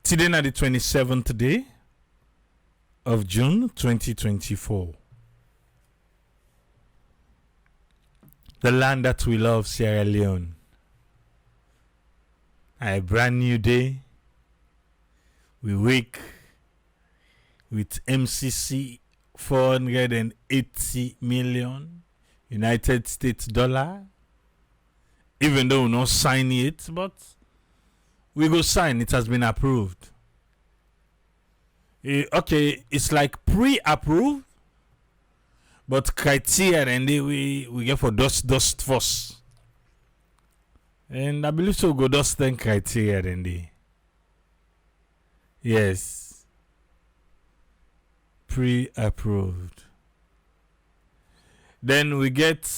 Today na the 27th day of June 2024. The land that we love, Sierra Leone. A brand new day. We wake with MCC 480 million United States dollar. Even though we not sign it, but we go sign. It has been approved. Okay, it's like pre-approved, but criteria and we get for dust first. And I believe so go dust then criteria then they. Yes. Pre-approved. Then we get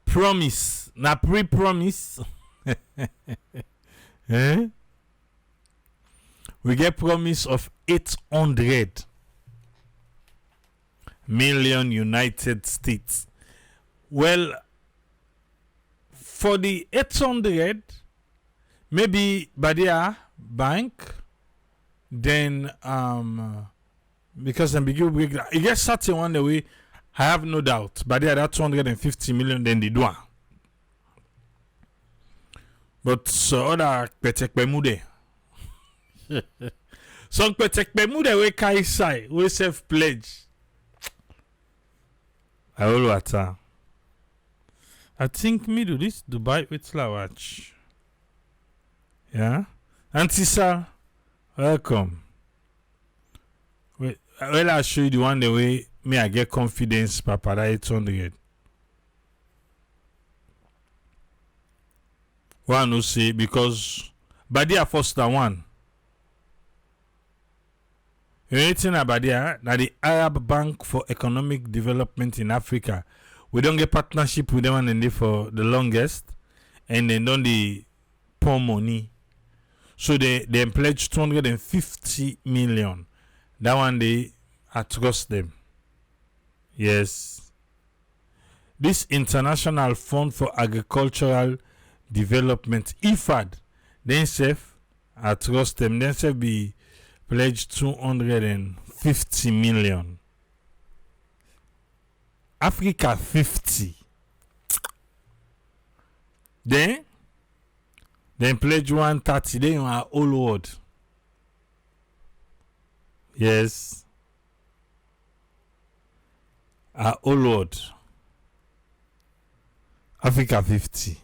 promise. Na pre-promise. Eh? We get promise of 800 million United States. Well, for the 800, maybe Badia Bank, then because I'm begin break, it gets certain one the way. I have no doubt. Badia that 250 million, then they do. But so other petek bemude. Some petek bemude we Kaifala we self pledge. I will water. I think me do this Dubai with watch. Yeah? Auntie sir, welcome. Well, I'll show you the one the way me I get confidence papa that 800. One who say because Badia first the one. Anything about Badia, now the Arab Bank for Economic Development in Africa. We don't get partnership with them and they for the longest, and then don't they pour money. So they pledge 250 million. That one they I trust them. Yes. This International Fund for Agricultural Development, IFAD, then self I trust them. Then self be pledged 250 million. Africa 50. Then pledge 130. Then you are all world. Yes. Our all world. Africa 50.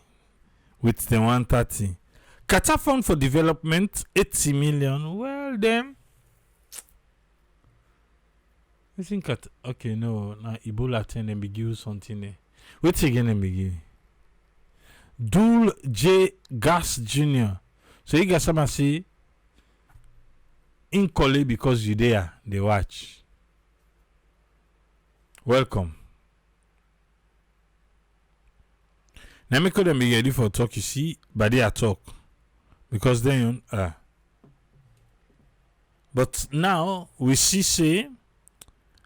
With the 130. Qatar Fund for Development 80 million. Well then. I think okay, no, Ebola 10 and give something there. Wait again and begin. Dul J Gas Jr. So you guys some say in college because you there, they watch. Welcome. Now me could be ready for talk, you see, but they are talk. Because then but now we see say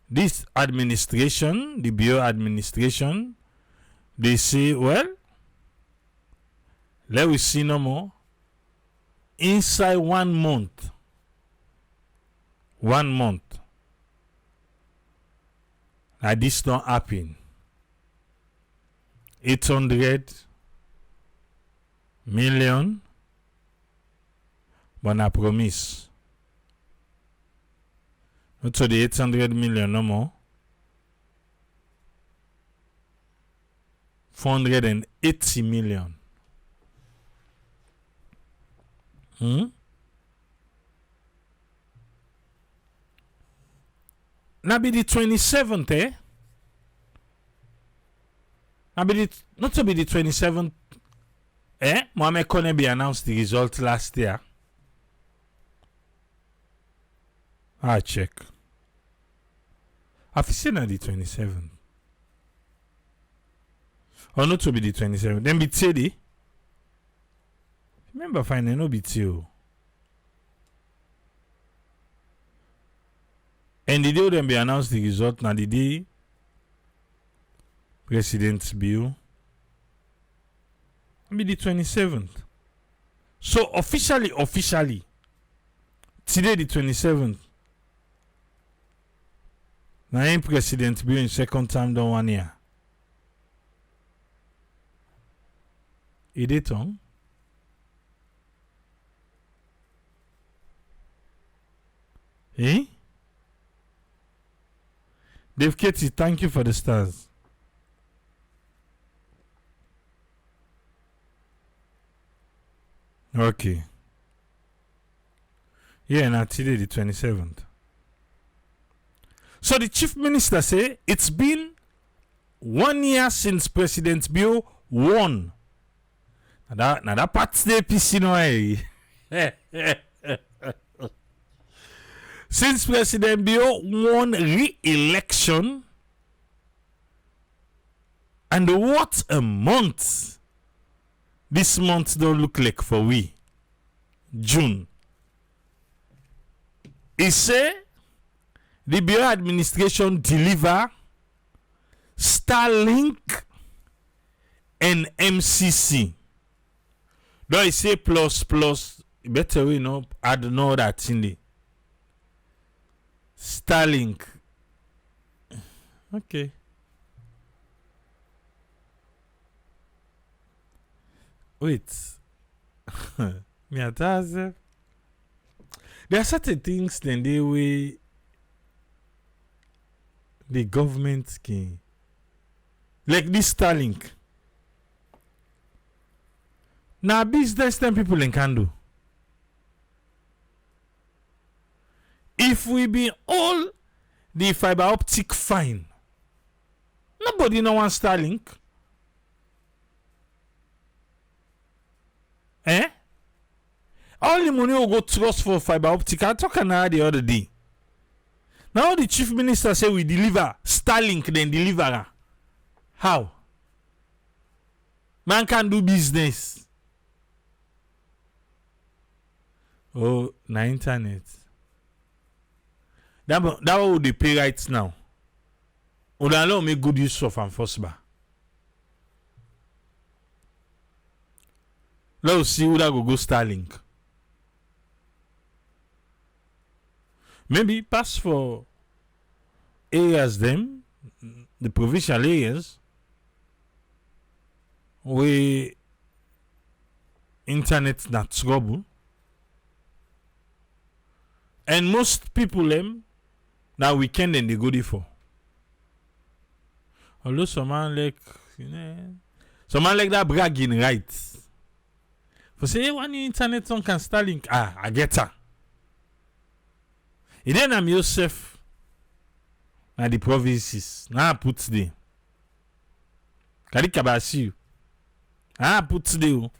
this administration, the Bureau administration, they say, well, let we see no more. Inside 1 month, 1 month, like this don't happen. 800 million, but I promise. Not to the 800 million no more. 480 million. Now be the 27th, eh? Now be the, not to be the 27th, eh? Mohamed Konebi announced the result last year. I check. I've seen on the 27th. Or not to be the 27th. Then be Teddy. Remember finding no be Teddy. And the day then be announced the result now the day President's bill. Be the 27th. So So officially, today the 27th, now president be in second term done 1 year. It is on. Eh? Dave Katie, thank you for the stars. Okay. Yeah, now today the 27th. So the chief minister say it's been 1 year since President Bio won. Now that part's the PC no Since President Bio won re-election, and what a month this month don't look like for we. June. He say the Bio administration deliver Starlink and MCC. Though I say plus, better we know add know that in the Starlink. Okay. Wait. Me there are certain things then they way the government can, like this Starlink. Now business them people can do. If we be all the fiber optic fine, nobody no want Starlink. All the money will go trust for fiber optic. I talk about the other day. Now the chief minister say we deliver Starlink, then deliver. How? Man can do business. Oh, na internet. That what they pay right now. Would allow me good use of enforcement. Let's see who that go Starlink. Maybe pass for areas them, the provincial areas, where internet not trouble. And most people them now weekend and they go there for. Although someone like someone like that bragging rights. For say one internet on can Starlink. I get her. And then I'm Joseph na the provinces. Now I put there. Kadi kabasi. I put there.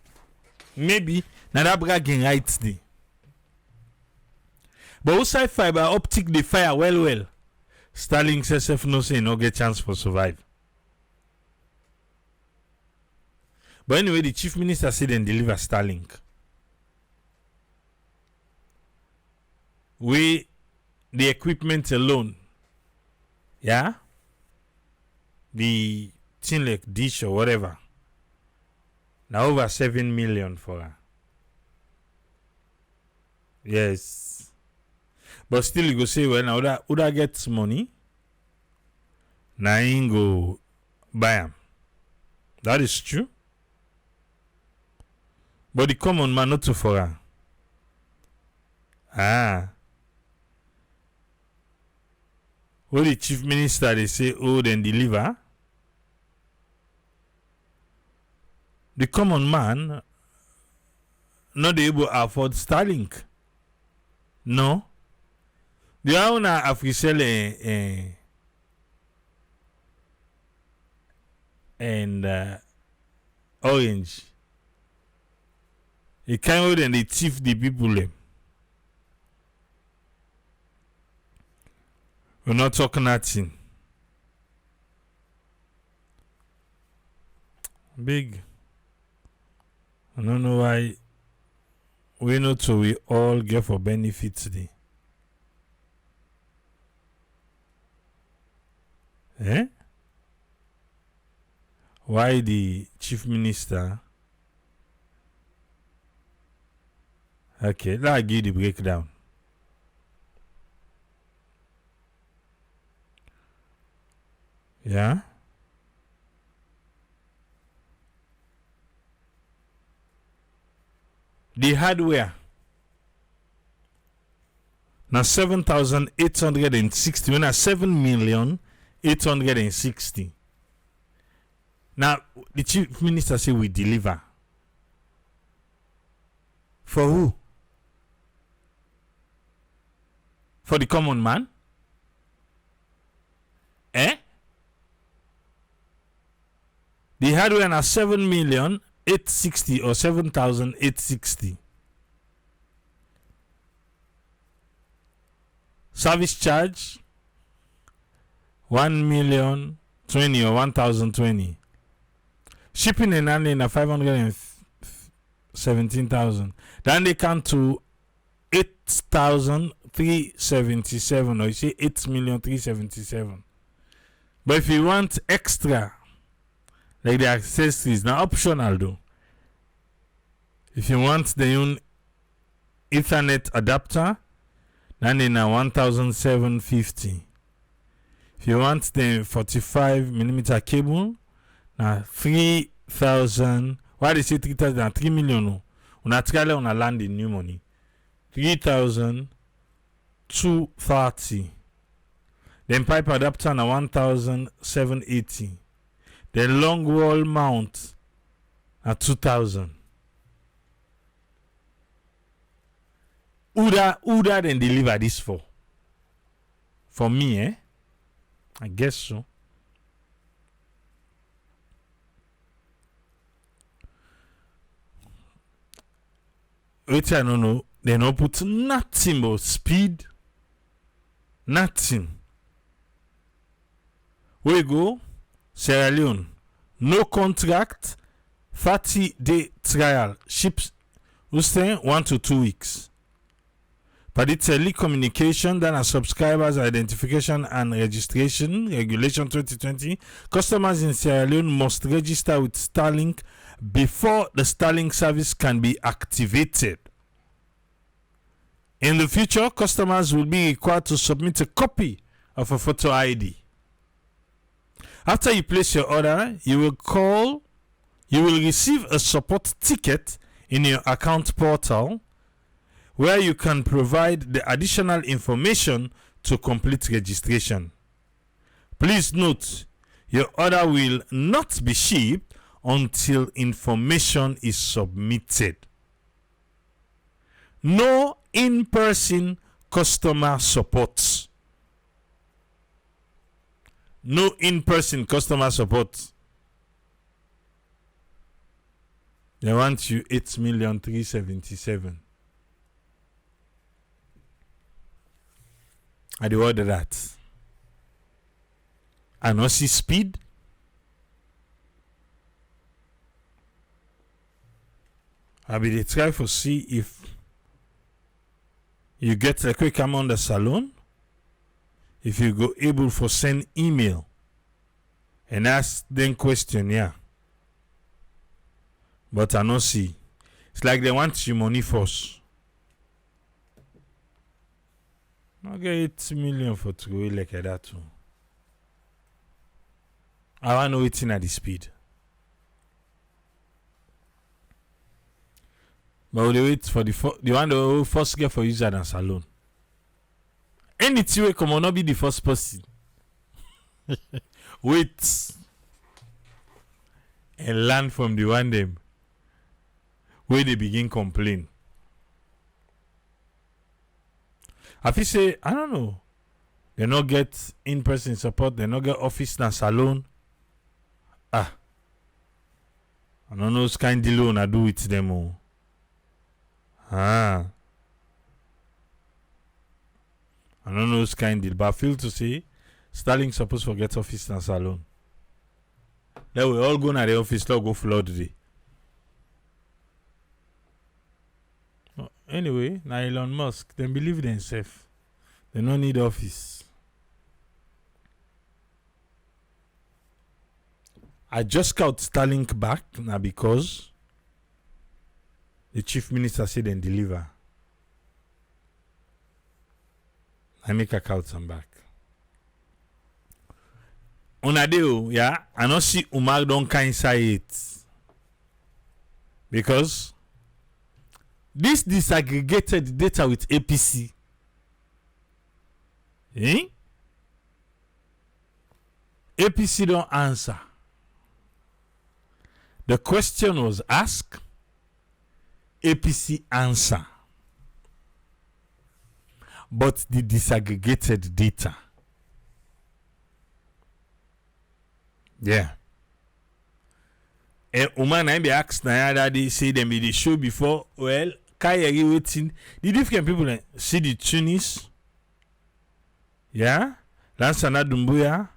Maybe na that bragging rights there. But outside fiber optic they fire well. Starlink SF no say no get chance for survive. But anyway, the chief minister said then deliver Starlink. We the equipment alone, yeah, the thing like dish or whatever, now over 7 million for her. Yes, but still you go say, well, now that gets money, now ain't go buy them. That is true. But the common man not to for her. What the chief minister they say, oh, then deliver. The common man not able to afford Starlink. No. The owner of and Orange. It can't then they thief the people them. We're not talking nothing. Big. I don't know why we know to we all get for benefit today. Why the chief minister Okay, let's give the breakdown. Yeah. The hardware. Now 7,860. When I 7,860,000. Now the chief minister say we deliver. For who? For the common man? Eh? The hardware na 7,860,000 or 7,860,000. Service charge 1,020,000 or 1,020. Shipping and handling na 517,000. Then they come to 8,377, or you say 8,377,000. But if you want extra, like the accessories, now optional though. If you want the own Ethernet adapter, then in a 1,750. If you want the 45mm cable, now 3,000. Why they say 3,000? 3 million. No. Una try on a land in new money. 3,230. Then pipe adapter na 1,780. Then long wall mount at 2,000. Who that then deliver this for? For me, eh? I guess so. Wait, I don't know. They don't put nothing but speed. Nothing. Where you go? Sierra Leone. No contract. 30-day trial. Ships. Who's saying 1 to 2 weeks. But it's telecommunication, then a subscribers identification and registration regulation 2020. Customers in Sierra Leone must register with Starlink before the Starlink service can be activated. In the future, customers will be required to submit a copy of a photo ID. After you place your order, you will receive a support ticket in your account portal where you can provide the additional information to complete registration. Please note, your order will not be shipped until information is submitted. No in-person customer support. No in-person customer support. They want you 8,377,000. I do order that. I not see speed. I be dey try for see if you get a quick amount of salon. If you go able for send email and ask them question, yeah. But I not see. It's like they want your money first. I get 8 million for to go like that too. I want to know it at the speed. But we wait for the one the first get for user than salon. Anything we come on not be the first person. Wait and learn from the one them where they begin complain. I feel say, I don't know. They not get in-person support. They not get office and salon. I don't know what kind of loan I do with them. Oh. I don't know what kind of deal. But I feel to say, Starlink supposed to get office and salon. Then we all go to the office. Let's go flood today. Anyway, now Elon Musk, they believe themselves. They don't need office. I just got Starlink back now because the chief minister said they deliver. I make accounts and back. Onadeo, yeah, I not see Umar don't kind say it. Because this disaggregated data with APC, APC don't answer. The question was asked, APC answer. But the disaggregated data. Yeah. And Oman I be asked na that they say them be the show before. Well, Kayeri waiting. The different people see the Tunis. Yeah. Lansana Dumbuya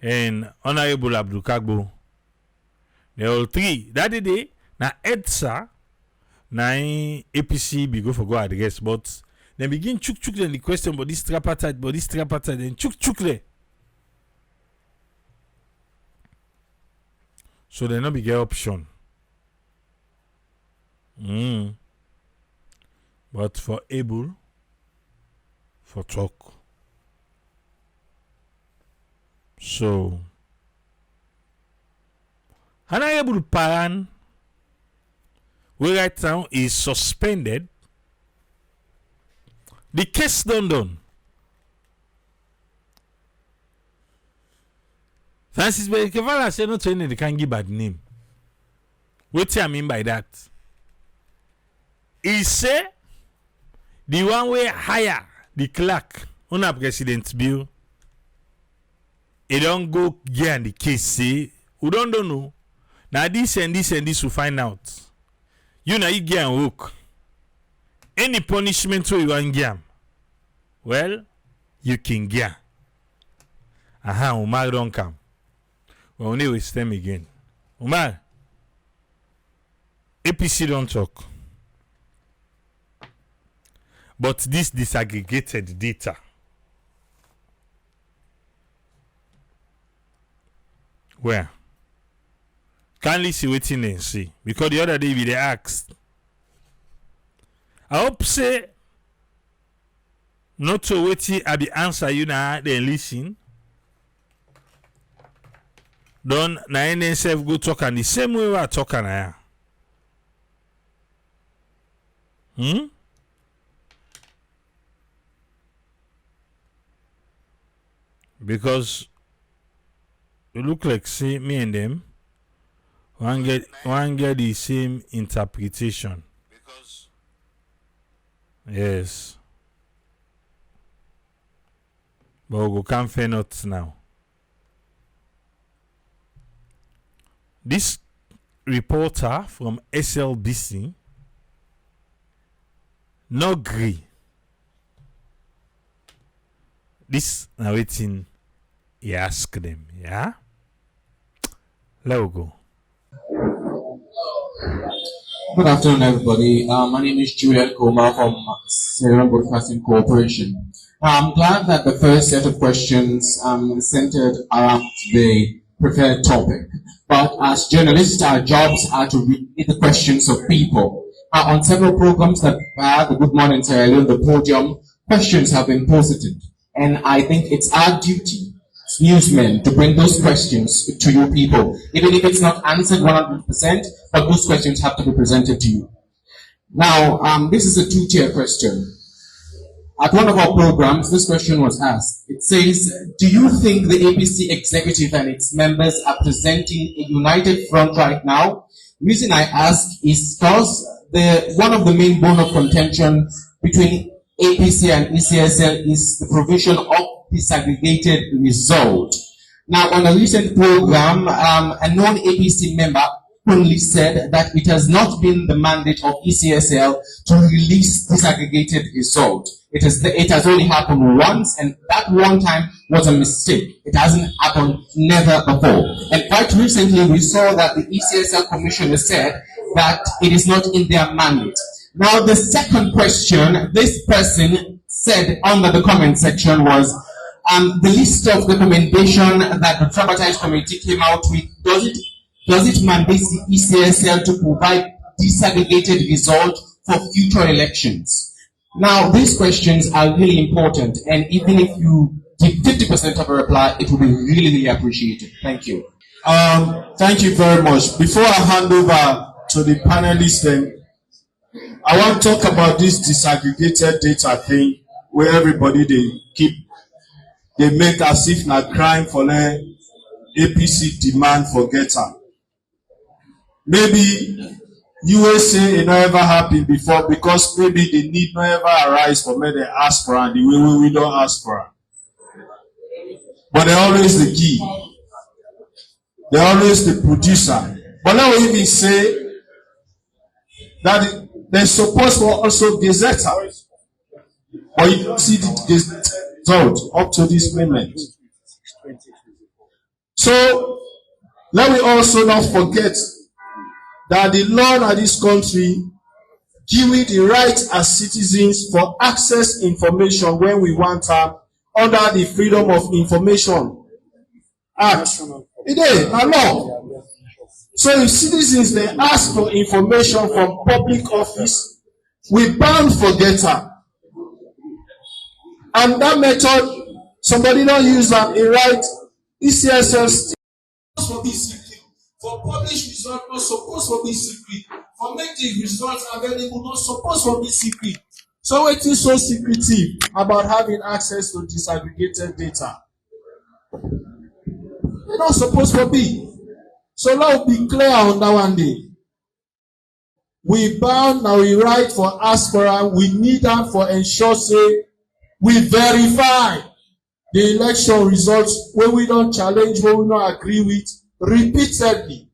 and Honorable Abdul Kagbo. They all three. That day na EDSA na APC be go for go address, but then begin chuk then the question about this tripartite, then chuk le. So they not be get option. But for able for talk. So Honorable Paran, we right now is suspended. The case done. Francis Kaifala say no training they can give bad name. What I mean by that? He say the one way hire the clerk on a president bill. He don't go get the case say we don't know. Now this and this will find out. You know you get and work. Any punishment you want get. Well, you can get. Umar don't come. We only waste them again. Umar, APC don't talk. But this disaggregated data. Where? Can't see waiting and see. Because the other day we they asked. I hope say not to wait at the answer you now then listen. Don't na NSF go talk and the same way we are talking now. Because it look like say me and them one get the same interpretation. Because yes. But we can't fair not now. This reporter from SLBC no agree. This now waiting he ask them, yeah? Let we go. Good afternoon, everybody. My name is Julian Koma from Serial Broadcasting Corporation. I'm glad that the first set of questions centered around the prepared topic. But as journalists, our jobs are to read the questions of people. On several programs that are the Good Morning Sierra Leone, the podium, questions have been posited. And I think it's our duty as newsmen to bring those questions to you people. Even if it's not answered 100%, but those questions have to be presented to you. Now, this is a two-tier question. At one of our programs, this question was asked. It says, do you think the APC executive and its members are presenting a united front right now? The reason I ask is because one of the main bone of contention between APC and ECSL is the provision of disaggregated result. Now, on a recent program, a non-APC member openly said that it has not been the mandate of ECSL to release disaggregated result. It has only happened once, and that one time was a mistake. It hasn't happened never before. And quite recently, we saw that the ECSL commissioner said that it is not in their mandate. Now, the second question this person said under the comment section was, the list of recommendation that the Tripartite Committee came out with, does it mandate the ECSL to provide disaggregated result for future elections? Now, these questions are really important, and even if you give 50% of a reply, it will be really, really appreciated. Thank you. Thank you very much. Before I hand over to the panelists, then I want to talk about this disaggregated data thing where everybody they make as if na crime for the APC demand for getter. Maybe USA it never happened before because maybe the need never arise for me they ask for and the way we don't ask for it. But they're always the key. They're always the producer. But now we even say that they're supposed to also gazetteer. But you don't see the result up to this moment. So let me also not forget that the law of this country give we the right as citizens for access information when we want to under the Freedom of Information Act. It is a law. So if citizens they ask for information from public office, we bound for getter. And that method, somebody don't use that, it right, ECSS for be secret. For publish result, not supposed to be secret. For make the results available, not supposed to be secret. So it is so secretive about having access to disaggregated data. They're not supposed to be. So let's be clear on that one day. We bound, now we write for aspirant, we need them for ensure say we verify the election results when we don't challenge, when we don't agree with repeatedly.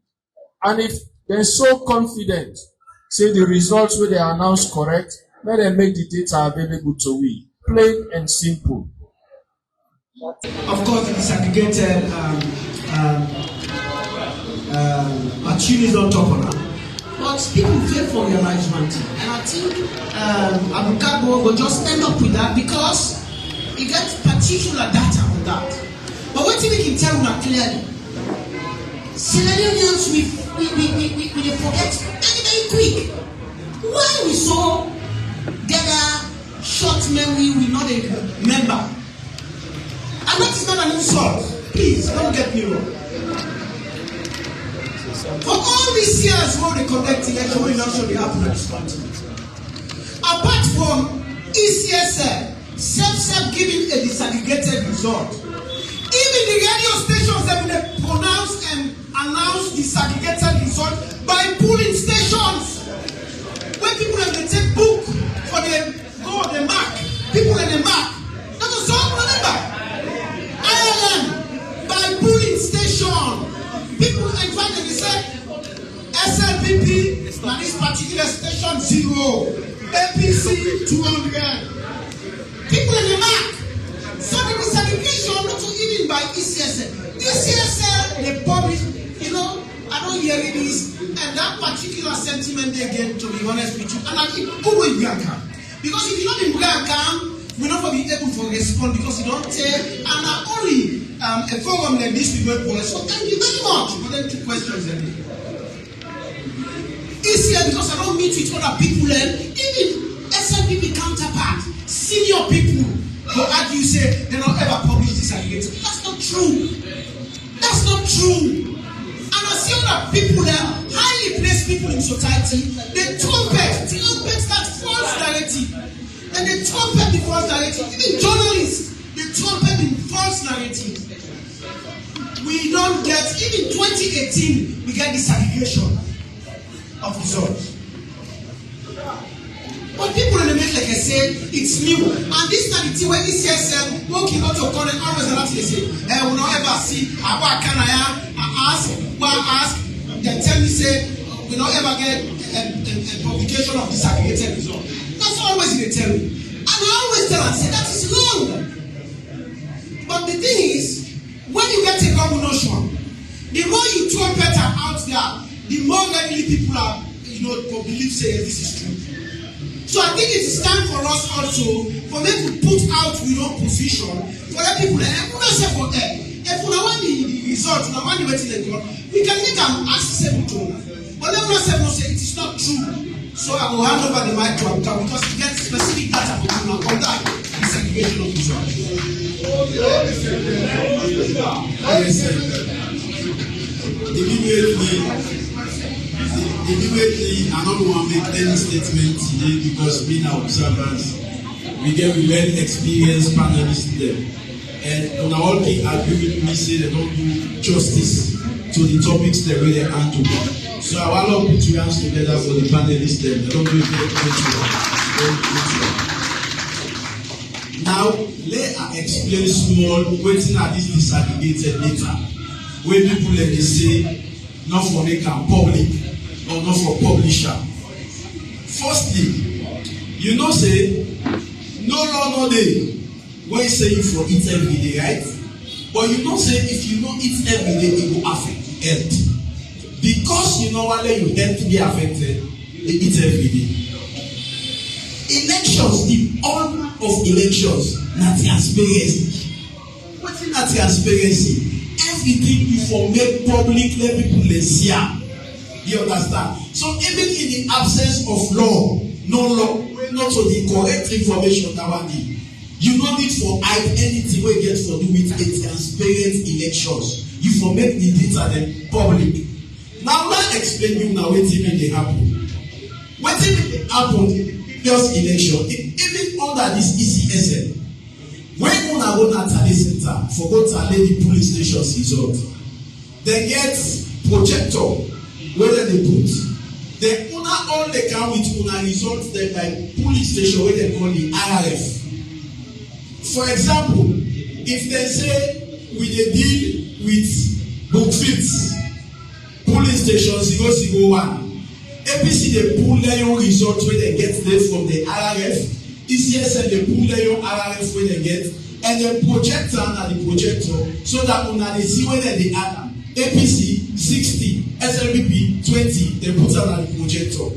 And if they're so confident, say the results where they announce correct, let them make the data available to we. Plain and simple. Of course, the disaggregated materials on top of that. But people fail for realize one thing. And I think Abukabo will just end up with that because he gets particular data on that. But what we can tell you clearly, Sierra Leoneans we forget very quick. Why we so gather short memory, we not remember. And that is not an insult. Please, don't get me wrong. For all these years when they conduct election, we not show the happen at this continent. Apart from ECSL, self giving a disaggregated result, even the radio stations that will pronounce and announce disaggregated result by pooling stations. When people have to take book for the go the mark, people in the mark. That was all remember. Ireland by pooling station. People in fact they say SLPP na this particular station 0, APC 200. People in the mark. So the disaggregation not even by ECSL. ECSL they publish, I don't hear this, and that particular sentiment they get, to be honest with you, and I think who will be account? Because if you don't be account, we're not going to be able to respond because you don't tell, and only a forum like this we will police. So thank you very much for them 2 questions a day. ECSL because I don't meet with other people, and even SLPP counterpart, senior people who argue say they don't ever publish this aggregate. That's not true. That's not true. And I see other people there, highly placed people in society, they trumpet that false narrative. And they trumpet the false narrative. Even journalists, they trumpet the false narrative. We don't get, even 2018, we get this aggregation of results. But people in the middle, like I said, it's new. And this time, it's when ECSL working out of current always a lot they say, we don't ever see, what can I ask, they tell me, say, we don't ever get a publication of this aggregated result. That's always they tell me. And I always tell and say, that is wrong. But the thing is, when you get a common notion, the more you throw better out there, the more readily people are, to believe, say, this is true. So I think it is time for us also for them to put out your own position for the people. And we don't say for them. If we don't want the result, we don't want the waiting they got, we can make them accessible to them. But then we don't say it is not true. So I will hand over the mic to Abdul because he gets specific data. Immediately, I don't want to make any statement today because being our observers, we get very experienced panelists there. And on all they agree with me, say they don't do justice to the topics they really handle. So I want to put your hands together for the panelists there. They don't do it very well. Now, let I explain small waiting at this disaggregated data. Where people let they say, not for make a public or not for publisher. Firstly, you know say, no law no day. When you say you for eat every day, right? But you know say if you don't eat every day, it will affect health. Because you know why your health be affected, they eat every day. Elections, the honor of elections, not transparency. What is not transparency? Everything you for make public, let people see. You understand? So even in the absence of law, no law, not to the correct information that one need. You don't need for hide anything we get for do with a transparent elections. You for make the data then public. Now let me explain you now what they happen. What they happen in the previous election, even under this ECSN, when una go na tally center for go tally the police stations result, they get projector where they put. They una all they can with una results then by police station where they call the IRF. For example, if they say we dey deal with Brookfields police station 001, APC dey pull Leone results wey dem get there from the IRF, ECSN dey pull Leone RRF wey dem get, and dem project am na the projector so that una dey see wey dem dey add am. APC 60, SLPP 20, dem put am na the projector.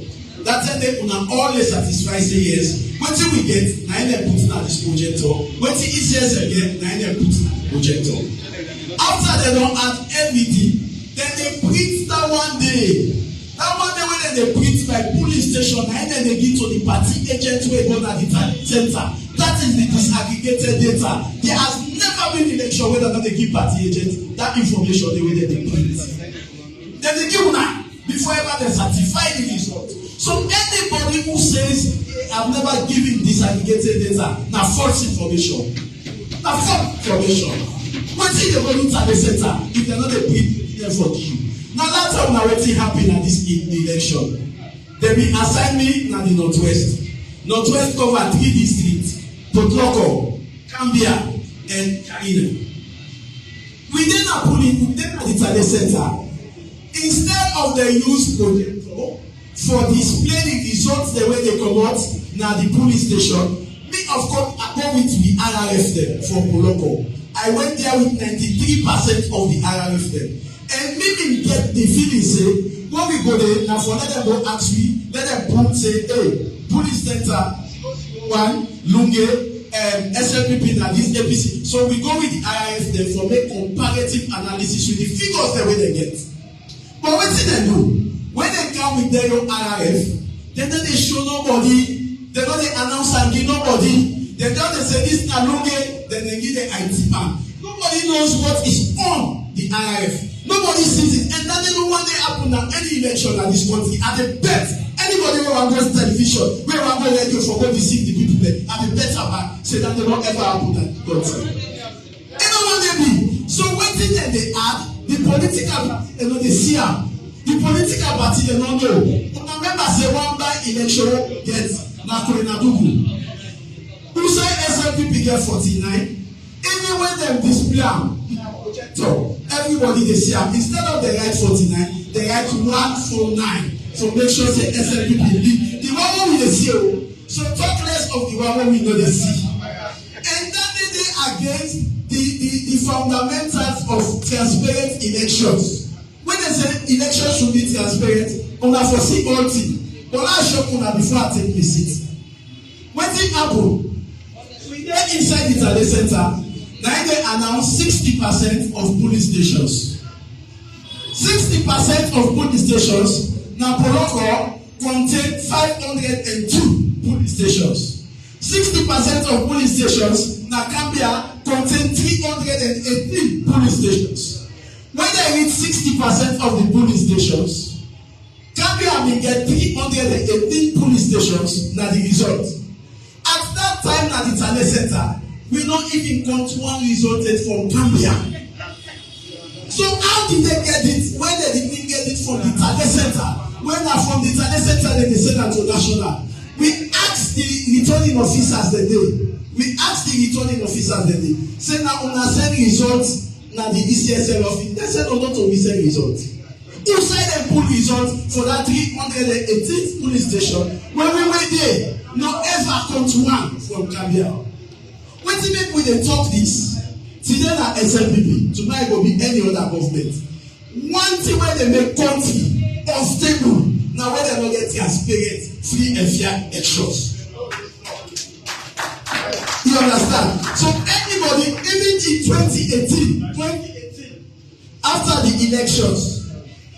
That time they una all dey satisfy say yes. Wetin we get, na im dem put na this projector. Wetin ECSN get, na im dem put na the projector. After they don add everything, then they print that one day. That one day when they print by police station, na im dem dey give to the party agent wey go na the center. That is the disaggregated data. There has never been election where they give party agent that information the way they print. Then they give una before ever they certify the result. So anybody who says I've never given disaggregated data, now false information. Now false information. Wetin dey go inside the center if they're not a big for you. Now that time now wetin happen at this election. They be assign me na the northwest. Northwest cover 3 districts: Potloko, Cambia, and Kaina. We then are pulling them at the Tade center. Instead of the use projector for display the results the way they come out na the police station, me of course I go with the IRF them from Poloko. I went there with 93% of the IRF them, and me get the feeling say when we go there now for let them go ask me, let them put say hey police center one Lunge SLPP na this APC. So we go with the IRF them for make comparative analysis with the figures the way they get. But what did they do? When they come with their own IRF, they don't show nobody, they don't announce and give nobody. They don't say this na Lunge, then they give the IT man. Nobody knows what is on the IRF. Nobody sees it, and that don't one day happen at any election at this country. At the bet, anybody who want to go television, who want to go radio for go deceive the people there, at the better back, say that they don't ever happen at the country. You know what they be? So one thing that they add, the political party, they know they see them. The political party, they don't know. Remember, say one by election get na Korenadugu. Who say SLPP get 49? Even when them display them, so everybody they see them. Instead of the right 49, they write 149. So make sure say SLPP lead. The one we they see. So talk less of the one we know they see. And that they against the fundamentals of transparent elections. When they say elections should be transparent, una foresee all things. But I show una before I take the seat. When things happen, we get inside the Tade center. Now they announce 60% of police stations. 60% of police stations. Now Poloko contain 502 police stations. 60% of police stations. Now Cambia contain 318 police stations. when they reach 60% of the polling stations, Gambia will get 318 polling stations na the result. At that time na the Tale Center, we don't even count one resulted from Gambia. So how did they get it? When they didn't get it from the Tale Center, when na from the Tale Center they send am to national. We asked the returning officers the day. Say na una send results na the ECSL office. They said not to send results. Who side dem pull results for that 318th police station when we were there? No ever come to one from Gambia. Wetin make we dey talk this? Today na SNPP, tomorrow go be any other government. One thing wey dey make country unstable na when dem no get transparent, free and fair elections. You understand? So anybody, even in 2018, after the elections,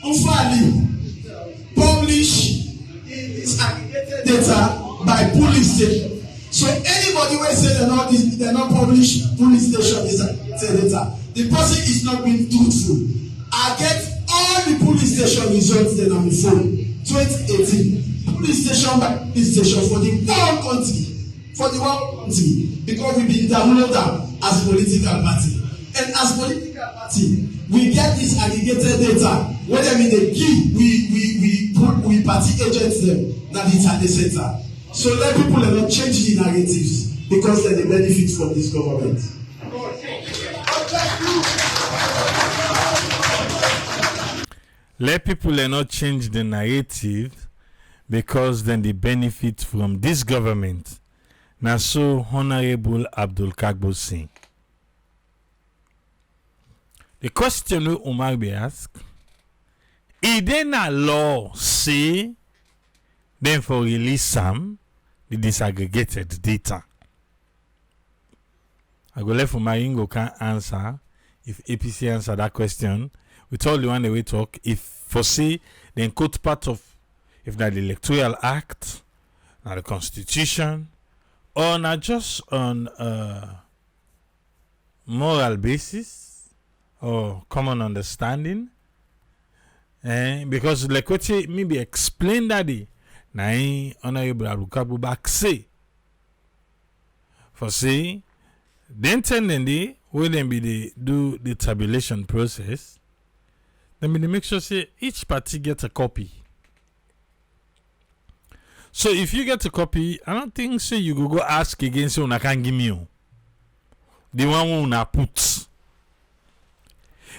unfairly publish this aggregated data by police station. So anybody wey say they not publish police station is aggregated data, the person is not being truthful. I get all the police station results then on the phone. 2018 police station by police station for the whole country. Because we've been downloaded as political party. And as political party, we get this aggregated data. Whether we they give, we party agents them that it's at the center. So let people not change the narratives because they benefit from this government. Let people not change the narrative because then they benefit from this government. Now, so Honorable Abdul Kagbo Singh. The question we Umar be ask, is there a law say then for release some the disaggregated data? I go left for my Ingo can answer if APC answer that question. We told you one the way talk if for say then quote part of if that the Electoral Act, now the Constitution, or not just on moral basis or common understanding, because like what you maybe explain that day, na Honorable Arukabu back say for say then tendency when them be they do the tabulation process, then be they make sure say each party gets a copy. So if you get a copy, I don't think so you go ask again so una can give me you. The one una put.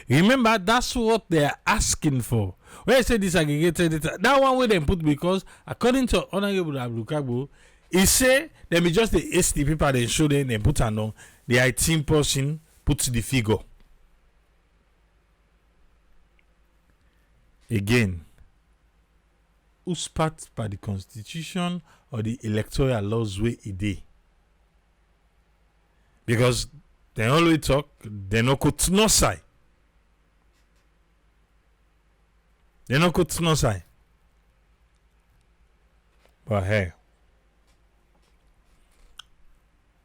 Remember, that's what they're asking for. When I say disaggregated data, that one way they put because according to Honorable Abdulkabo, he say they be just the ST paper they show them they put on the IT person puts the figure. Again. Who's part by the Constitution or the electoral laws way it dey. Because they always talk, they no could no side. They no could no side. But hey,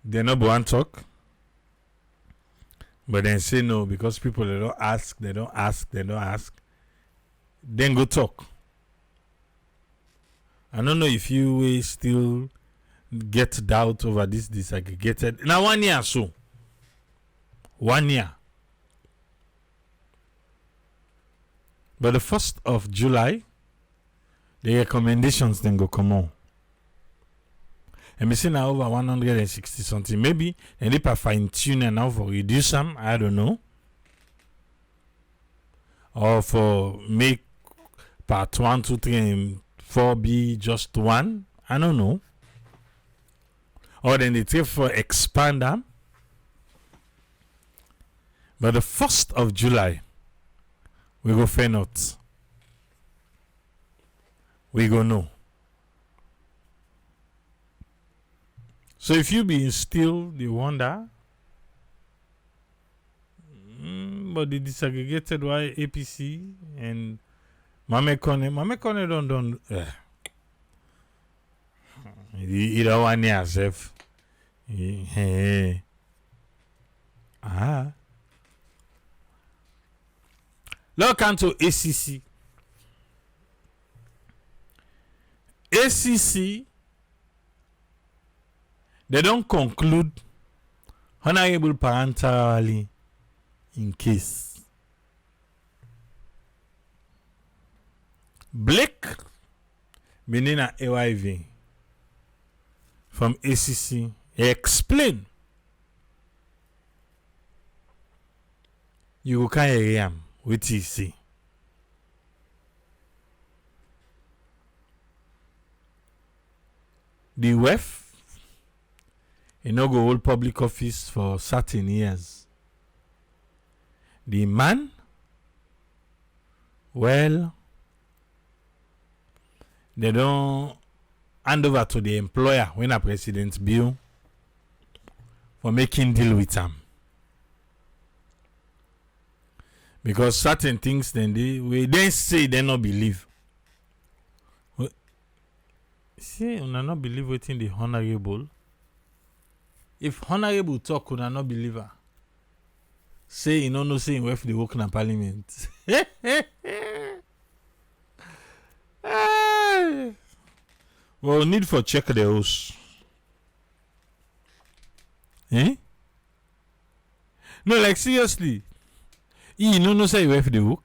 they no want talk. But then say no because people they don't ask. Then go talk. I don't know if you will still get doubt over this disaggregated. Now 1 year so. 1 year. But the 1st of July, the recommendations then go come on. And we see now over 160 something. Maybe and if I fine tune and now for reduce them, I don't know. Or for make part 1, 2, 3 and 4 be just 1, I don't know. Or then they take for expand them. But the 1st of July, we go fair not. We go know. So if you be still the wonder, but the disaggregated why APC and Mame Kone don't he don't want yourself. Let's come to ACC. ACC, they don't conclude honorable parental in case. Blake Benina AYV from ACC explain. You can hear him with see. The WEF, no go hold public office for certain years. The man, well, they don't hand over to the employer when a president bill for making deal with them. Because certain things then we then say they not believe. See, una not believe within the honorable. If honorable talk, una not believe her. Say you no say in the work in parliament. Well, need for check the house. Eh? No, like seriously. You no say you have the work.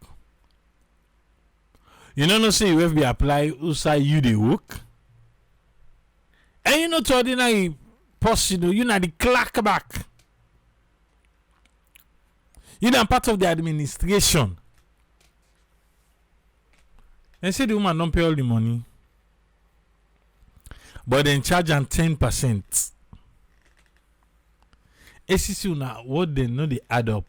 You no say you have be apply outside you the work. And you know to ordinary person, you know the clerk back. You know part of the administration. They say the woman don't pay all the money. But then charge them 10%. ACC now what they know they add up.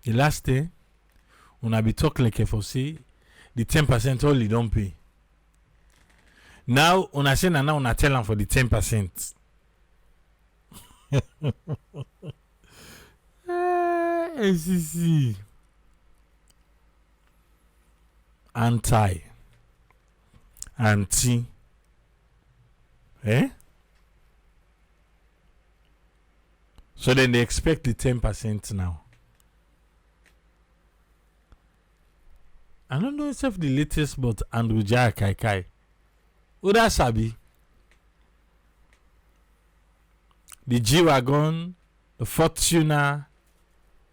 The last day, when I be talk like for say the 10% all you don't pay. Now when I say now I tell them for the 10%. ACC anti so then they expect the 10% now. I don't know if the latest, but Andrew Jaya Kai. Uda Sabi. The G-Wagon, the Fortuner,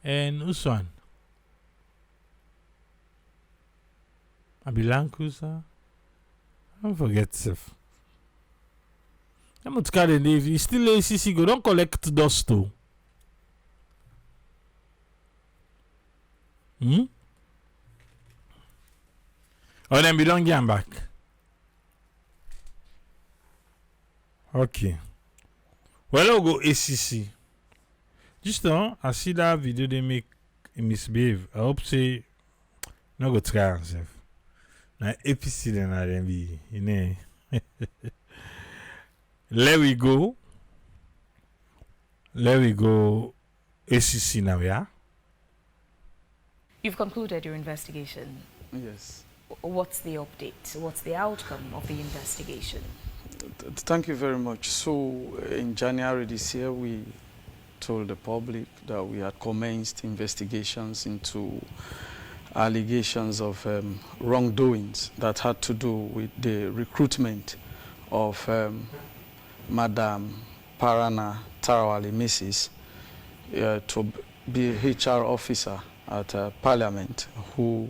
and Uswan. Abilankusa. I don't forget stuff. I'm not carrying if you still ACC go, don't collect dust too. Or then we don't get them back. Okay. Well, I'll go ACC. Just now, I see that video they make misbehave. I hope say not go try himself. Now APC then I then be you know. Let we go. ACC now, yeah. You've concluded your investigation. Yes. What's the update? What's the outcome of the investigation? Thank you very much. So, in January this year, we told the public that we had commenced investigations into allegations of wrongdoings that had to do with the recruitment of Madam Parana Tarawali Mrs. To be HR officer at Parliament, who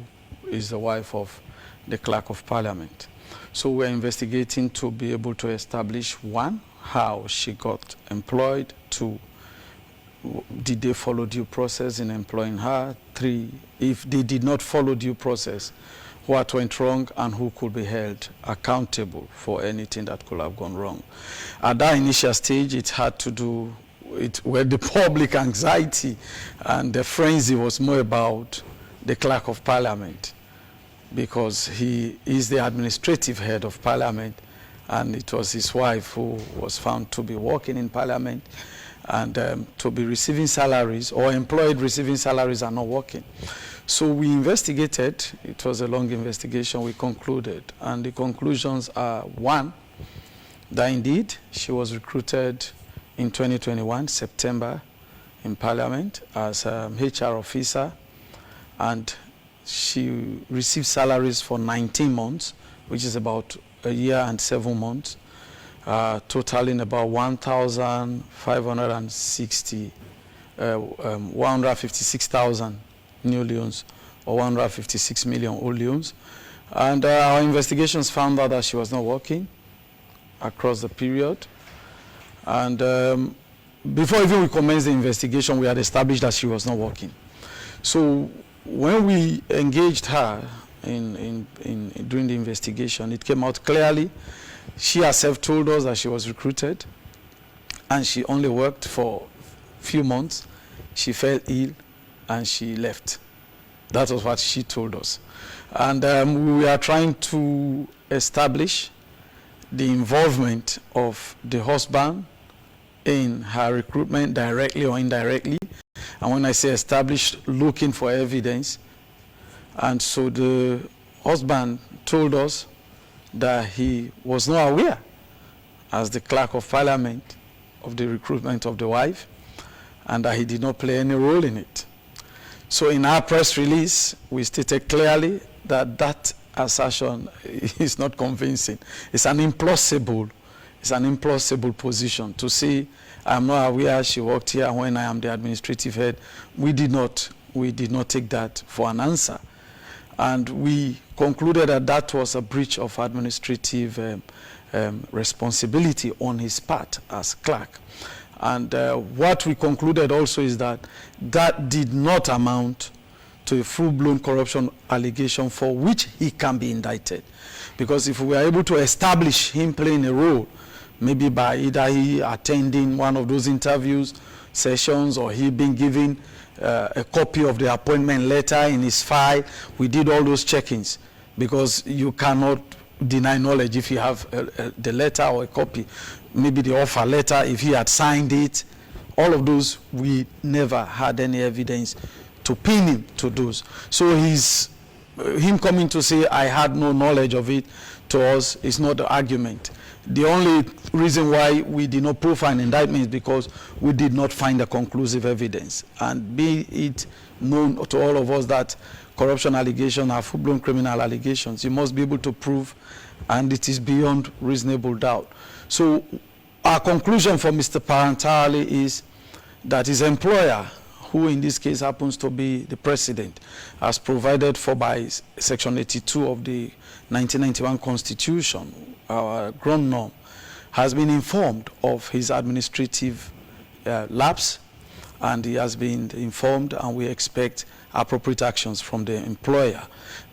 is the wife of the Clerk of Parliament. So we're investigating to be able to establish, one, how she got employed, two, did they follow due process in employing her, three, if they did not follow due process, what went wrong and who could be held accountable for anything that could have gone wrong. At that initial stage, it had to do with the public anxiety, and the frenzy was more about the Clerk of Parliament, because he is the administrative head of Parliament, and it was his wife who was found to be working in Parliament and to be receiving salaries, or employed receiving salaries and not working. So we investigated. It was a long investigation. We concluded, and the conclusions are, one, that indeed she was recruited in 2021, September, in Parliament as HR officer, and she received salaries for 19 months, which is about a year and 7 months, totaling about 156,000 new leons, or 156 million old leons. And our investigations found out that she was not working across the period. And before even we commenced the investigation, we had established that she was not working. So when we engaged her during the investigation, it came out clearly. She herself told us that she was recruited, and she only worked for a few months. She fell ill, and she left. That was what she told us. And we are trying to establish the involvement of the husband in her recruitment, directly or indirectly. And when I say establish, looking for evidence. And so the husband told us that he was not aware, as the clerk of parliament, of the recruitment of the wife, and that he did not play any role in it. So in our press release, we stated clearly that that assertion is not convincing. It's an implausible position to say, I'm not aware she worked here when I am the administrative head. We did not take that for an answer. And we concluded that that was a breach of administrative responsibility on his part as clerk. And what we concluded also is that that did not amount to a full-blown corruption allegation for which he can be indicted. Because if we were able to establish him playing a role, maybe by either he attending one of those interviews, sessions, or he being given a copy of the appointment letter in his file, we did all those checkings, because you cannot deny knowledge if you have the letter or a copy, maybe the offer letter, if he had signed it. All of those, we never had any evidence to pin him to those. So him coming to say, I had no knowledge of it, to us is not the argument. The only reason why we did not prove an indictment is because we did not find a conclusive evidence. And be it known to all of us that corruption allegations are full-blown criminal allegations, you must be able to prove, and it is beyond reasonable doubt. So our conclusion for Mr. Parantali is that his employer, who in this case happens to be the president, as provided for by Section 82 of the 1991 Constitution, our ground norm, has been informed of his administrative lapse, and he has been informed, and we expect appropriate actions from the employer.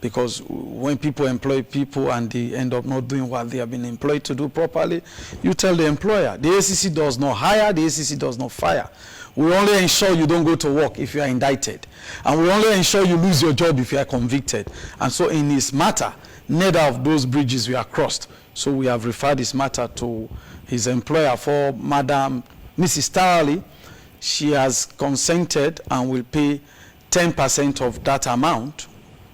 Because when people employ people and they end up not doing what they have been employed to do properly, you tell the employer. The ACC does not hire, the ACC does not fire. We only ensure you don't go to work if you are indicted. And we only ensure you lose your job if you are convicted. And so in this matter, neither of those bridges were crossed. So we have referred this matter to his employer. For Madam Mrs. Starlink, she has consented and will pay 10% of that amount,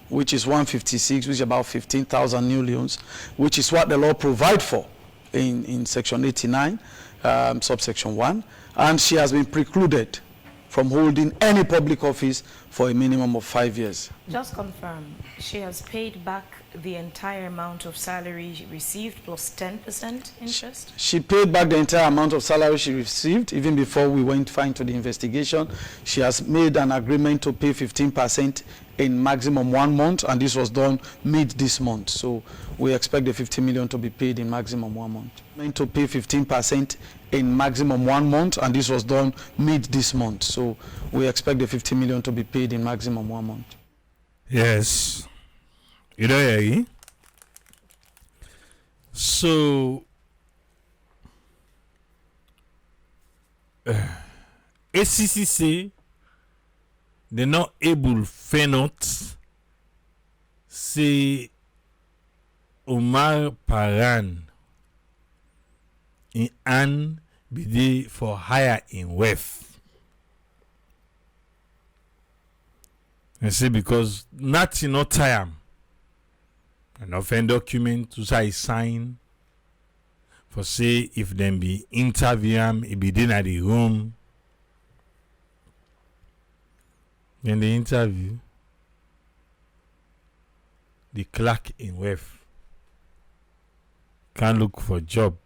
which is 156, which is about 15,000 new leons, which is what the law provides for in Section 89, subsection 1. And she has been precluded from holding any public office for a minimum of 5 years. Just confirm, she has paid back the entire amount of salary she received plus 10% interest? She paid back the entire amount of salary she received even before we went into the investigation. She has made an agreement to pay 15% in maximum 1 month, and this was done mid this month. So we expect the 50 million to be paid in maximum 1 month. Meant to pay 15% in maximum 1 month, and this was done mid this month. So we expect the 50 million to be paid in maximum 1 month. Yes. You know, yeah. So ACC say they're not able fair not say Omar Paran in an be for hire in wealth. I say because not in no time an offend document to say sign for say if them be interview him, he be in at the room. Then the interview, the clerk in WEF can't look for job.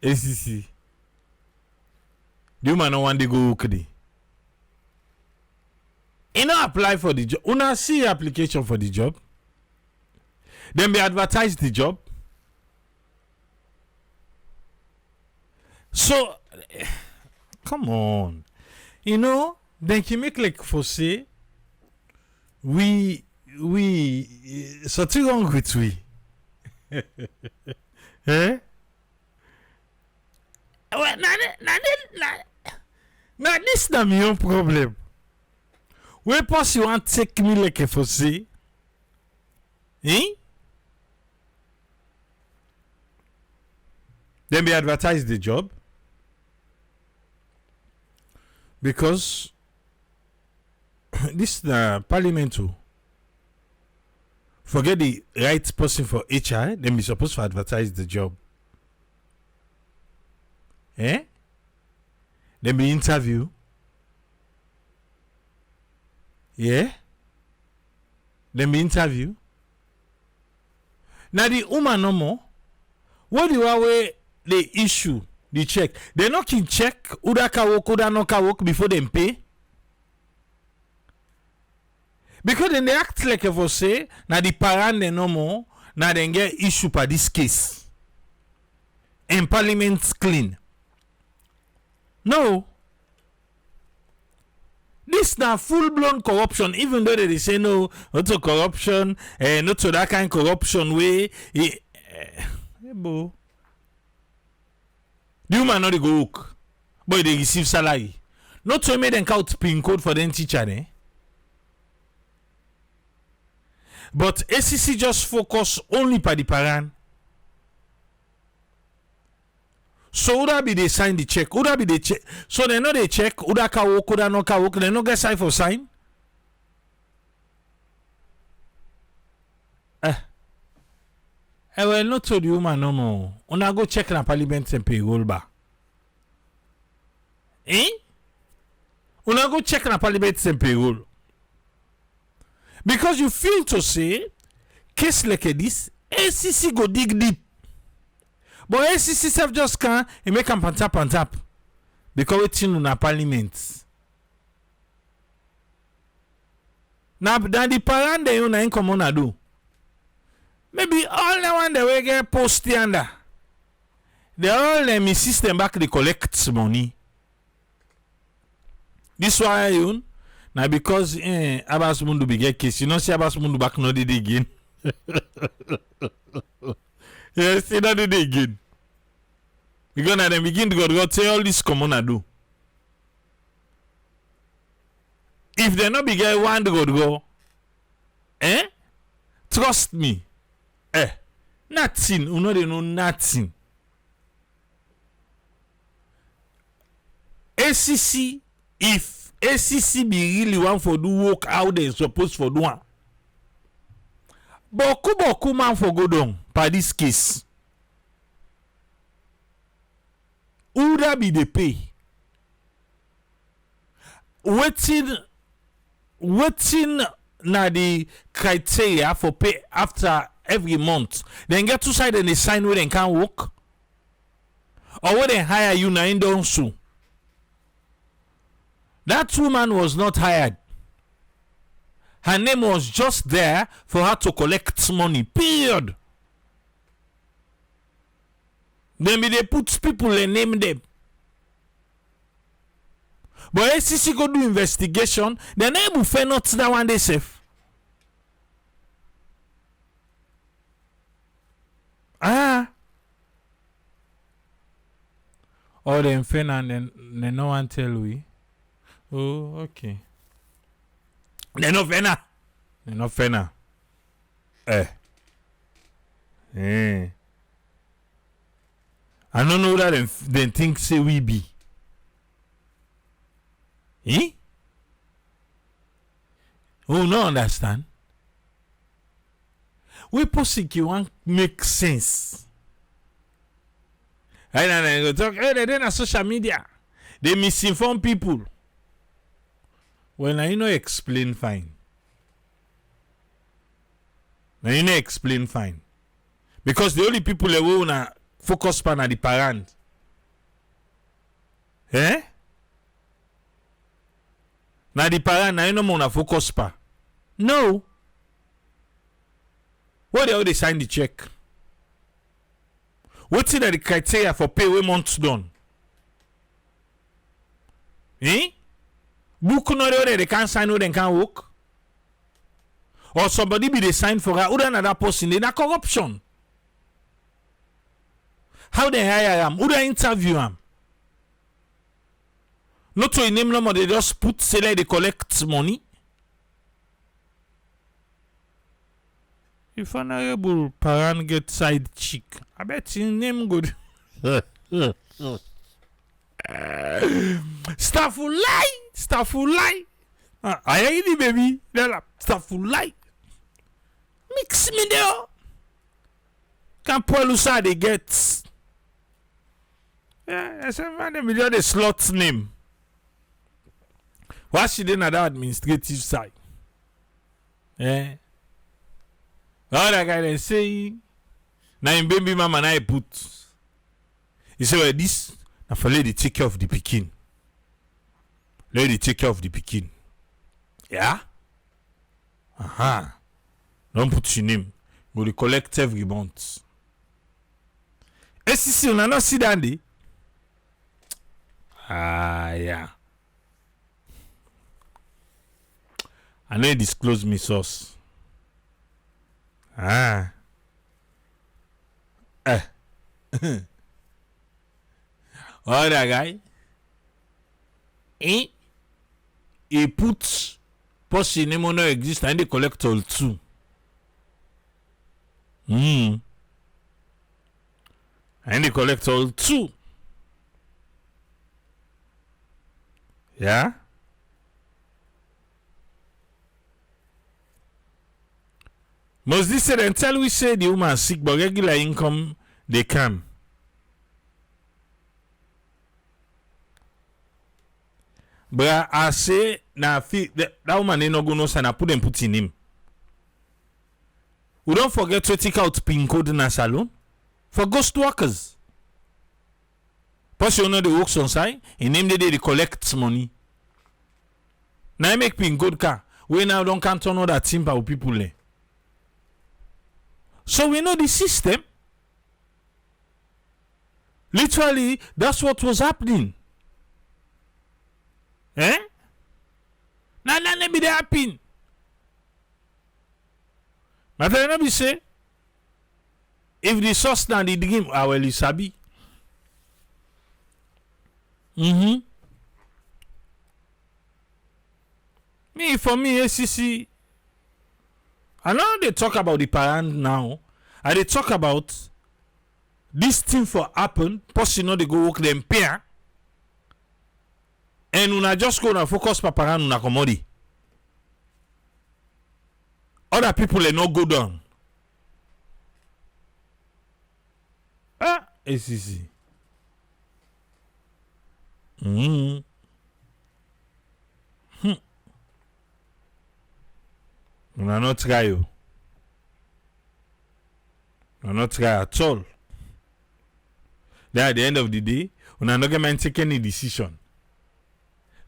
ACC. The woman no want to go work there. You know, apply for the job. Una see application for the job. Then be advertise the job. So, come on. You know, then he make like for say, something wrong with we. Eh? Well, now this na my own problem. Where pass you want take me like a for say? Eh? Then be advertise the job. Because this parliament too. Forget the right person for HR, then be supposed to advertise the job. Eh? Then be interview. Yeah? Then be interview. Now the woman no more. What do you way they issue the check? They not can check uda ka work, uda no ka work before them pay. Because then they act like if I say, now the parent they no more, now they get issue for this case. And parliament's clean. No. This now full-blown corruption, even though they say no, not to corruption, not to that kind of corruption way. Bo. The woman not go work, but they receive salary. Not to make them count pin code for them teacher, eh? But ACC just focus only for the parent. So would that be they sign the check? Would that be they check? So they know they check. Would that ka work? Would that no ka work? They no get sign for sign. Well, not to the woman no more. Una go check na parliament and payroll ba. Eh? Una go check na parliament and payroll. Because you feel to say, case like this, ACC go dig deep. But ACC self just can't make them tap. Because it's in the parliament. Now, the parent they own in common do. Maybe all the one they will get post under. They all them system back they collect money. This why you now because Abbas Mundu be get case. You know see Abbas Mundu back no did again. Yes, see that did again. Because now they begin to go say all this common do. If they not be get one to go, trust me. Nothing. You know they know nothing. ACC, if ACC be really want for do work how they supposed for do one. Boku man for go down by this case. Who that be the pay? Waiting na the criteria for pay after every month. Then get two side and they sign where they can't work. Or where they hire you na in don't sue. That woman was not hired. Her name was just there for her to collect money. Period. Then they put people and name them. But ACC go do investigation. The name will fail not that one day safe. Or them fail and then no one tell we. Oh, okay. They no fair. They no fair. I don't know that them think say we be. Oh, no understand. We possibly want make sense. And then go talk. They on social media. They misinform people. Well, now you know explain fine. Now you know explain fine. Because the only people that will focus on are the parent. Eh? Now the parent, now you know more focus pa. No. What they sign the check? What's in the criteria for pay we months done? Eh? Book no they can't sign no they can't work. Or somebody be they sign for her, other another person in a corruption. How they hire him? Who they interview him? Not to name no more, they just put say like they collect money. If honorable parent get side chick, I bet his name good. Staff will lie. Staff will lie. I hear the baby. Staff will lie. Mix me there. Can't pull Lusa they get. Yeah, I said, man, they just the slot's name. Why she didn't have the administrative side? Eh? All that guy they say, now in baby mama now I put. He say, well, this now for lady take care of the pikin. Lady take care of the pikin. Yeah? Don't put your name. Go to collect every month. SCC, on a not see that day. Yeah. I know you disclose me source. All that guy. He puts person name no exist and they collect all too. And they collect all too. Yeah. Must this say until we say the woman sick but regular income they can. But I say na that woman ain't not gonna sign. I put in him. We don't forget to take out PIN code in a salon for ghost workers. Plus you know the works on site, in name they collect money. Now I make PIN code car. We now don't can't turn all that timber with people there. So we know the system. Literally, that's what was happening. Eh? Now let me happen. But let me say, if the source now the dream, I will sabi. Me for me, ACC. I know they talk about the parent now. And they talk about this thing for happen. Plus, you know, they go work them pair. And una just go and focus pa parent una commodi. Other people they no go down. ACC. Una not try you. Una not try at all. Then at the end of the day, una not going to take any decision.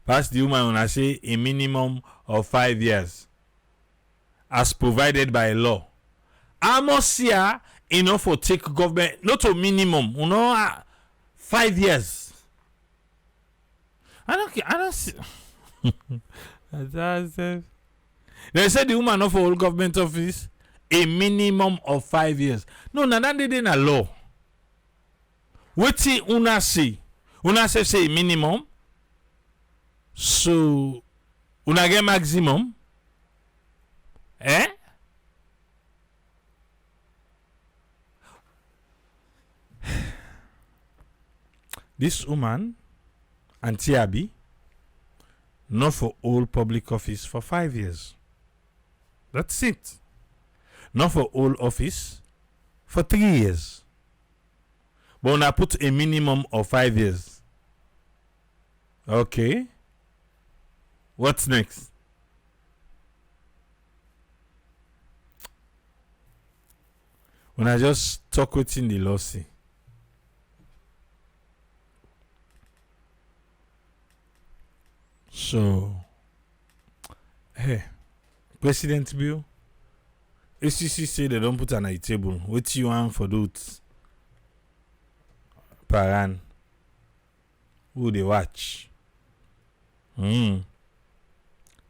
Pass the woman una say a minimum of 5 years. As provided by law. I must see enough for take government, not a minimum, 5 years. I don't see. They said the woman of all government office a minimum of 5 years. No, that didn't a law. What una say? Una say minimum. So una get maximum. Eh? This woman, Auntie Abby, not for all public office for 5 years. That's it. Not for all office for 3 years. But when I put a minimum of 5 years. Okay. What's next? When I just talk within the law say. So, hey, President Bill, ACC say they don't put on a table. What you want for those? Paran, who they watch?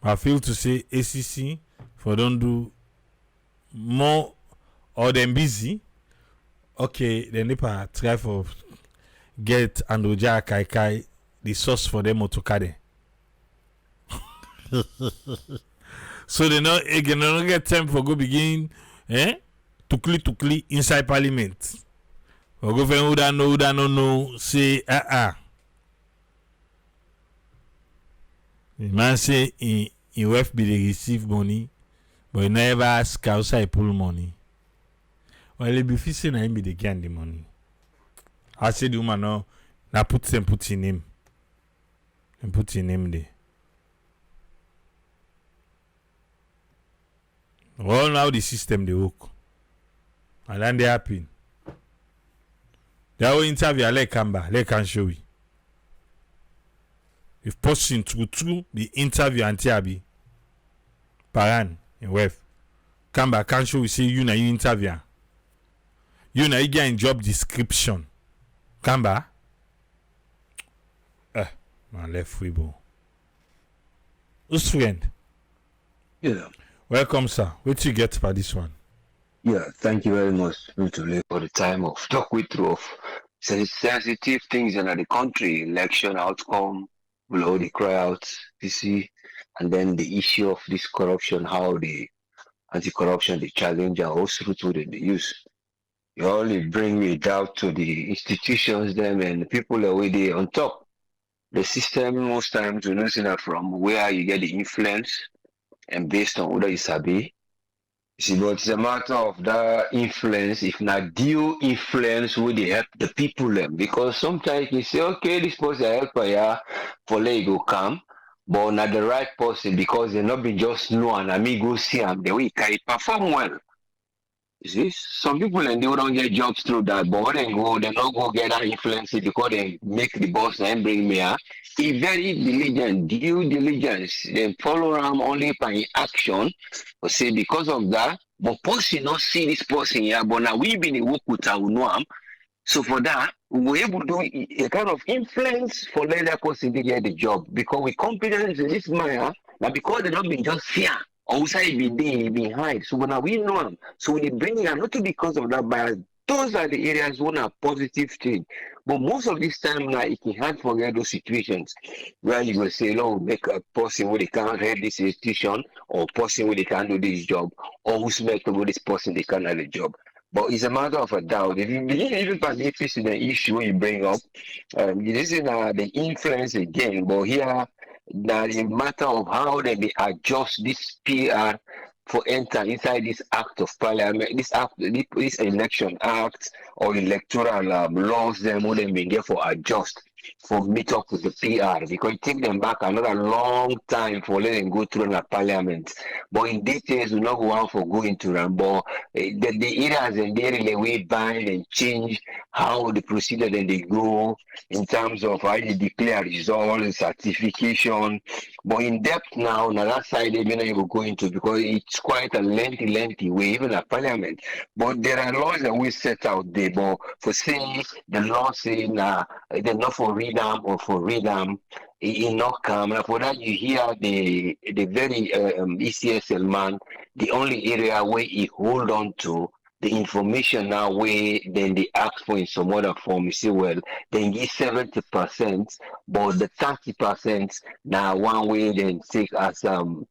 I feel to say ACC for don't do more or them busy. Okay, then they try for get Andoja Kaikai the source for them otokade. So they not get time for go begin tukli inside parliament. Or go who don't know say The man say in wife be they receive money, but he never ask outside pull money. Well, he be fixing him be they get the money. I said the woman now put in him. And put in him there. Well, now the system they work. And then they happen. They will interview let can show you. If person to the interview anti-abi Paran in wef Kamba can show you say you na you interview. You get in job description. Kamba man left Weibo. Who's friend? Yeah. Welcome, sir. What you get for this one? Yeah, thank you very much for the time of talk with through of sensitive things in the country, election outcome, below the cry out, you see, and then the issue of this corruption, how the anti-corruption, the challenge are also through the use. You only bring me down to the institutions, them and the people already on top. The system most times we know that from where you get the influence and based on whether you sabi. See, but it's a matter of that influence, if not due influence, will they help the people them? Because sometimes you say, okay, this person help ya for let go come, but not the right person because they not be just know and amigo see them the way can perform well. You see, some people and they don't get jobs through that, but when they go, they not go get that influence because they make the boss and bring me here. He very diligent, due diligence. They follow around only by action. But say because of that, but person not see this person here, but now we been work with our know. So for that, we were able to do a kind of influence for let that person to get the job because we confidence in this man. Now because they don't be just fear. Outside be there, behind. So when we know them, so when they bring them, not because of that bias, those are the areas one are positive thing. But most of this time now, it can hard forget those situations where you will say, no, make a person where they can't head this institution, or person where they can't do this job, or who's make to this person they can't have the job. But it's a matter of a doubt. If you begin even by the issue you bring up, this is the influence again. But here, now the matter of how they adjust this PR for enter inside this act of parliament, this election act or electoral laws, them who they been there for adjust for meet up with the PR because it take them back another long time for letting them go through the parliament. But in details, we not go out for going to them. But the areas and they really way bind and change how the procedure then they go in terms of how they declare results, certification. But in depth now, on that side, they may not go into because it's quite a lengthy way, even at parliament. But there are laws that we set out there. But for saying the law saying they're not for read them or for read them, it not come. And for that, you hear the very ECSL man, the only area where he hold on to the information now where then they ask for in some other form. You say, well, then give 70%, but the 30% now one way then take as kind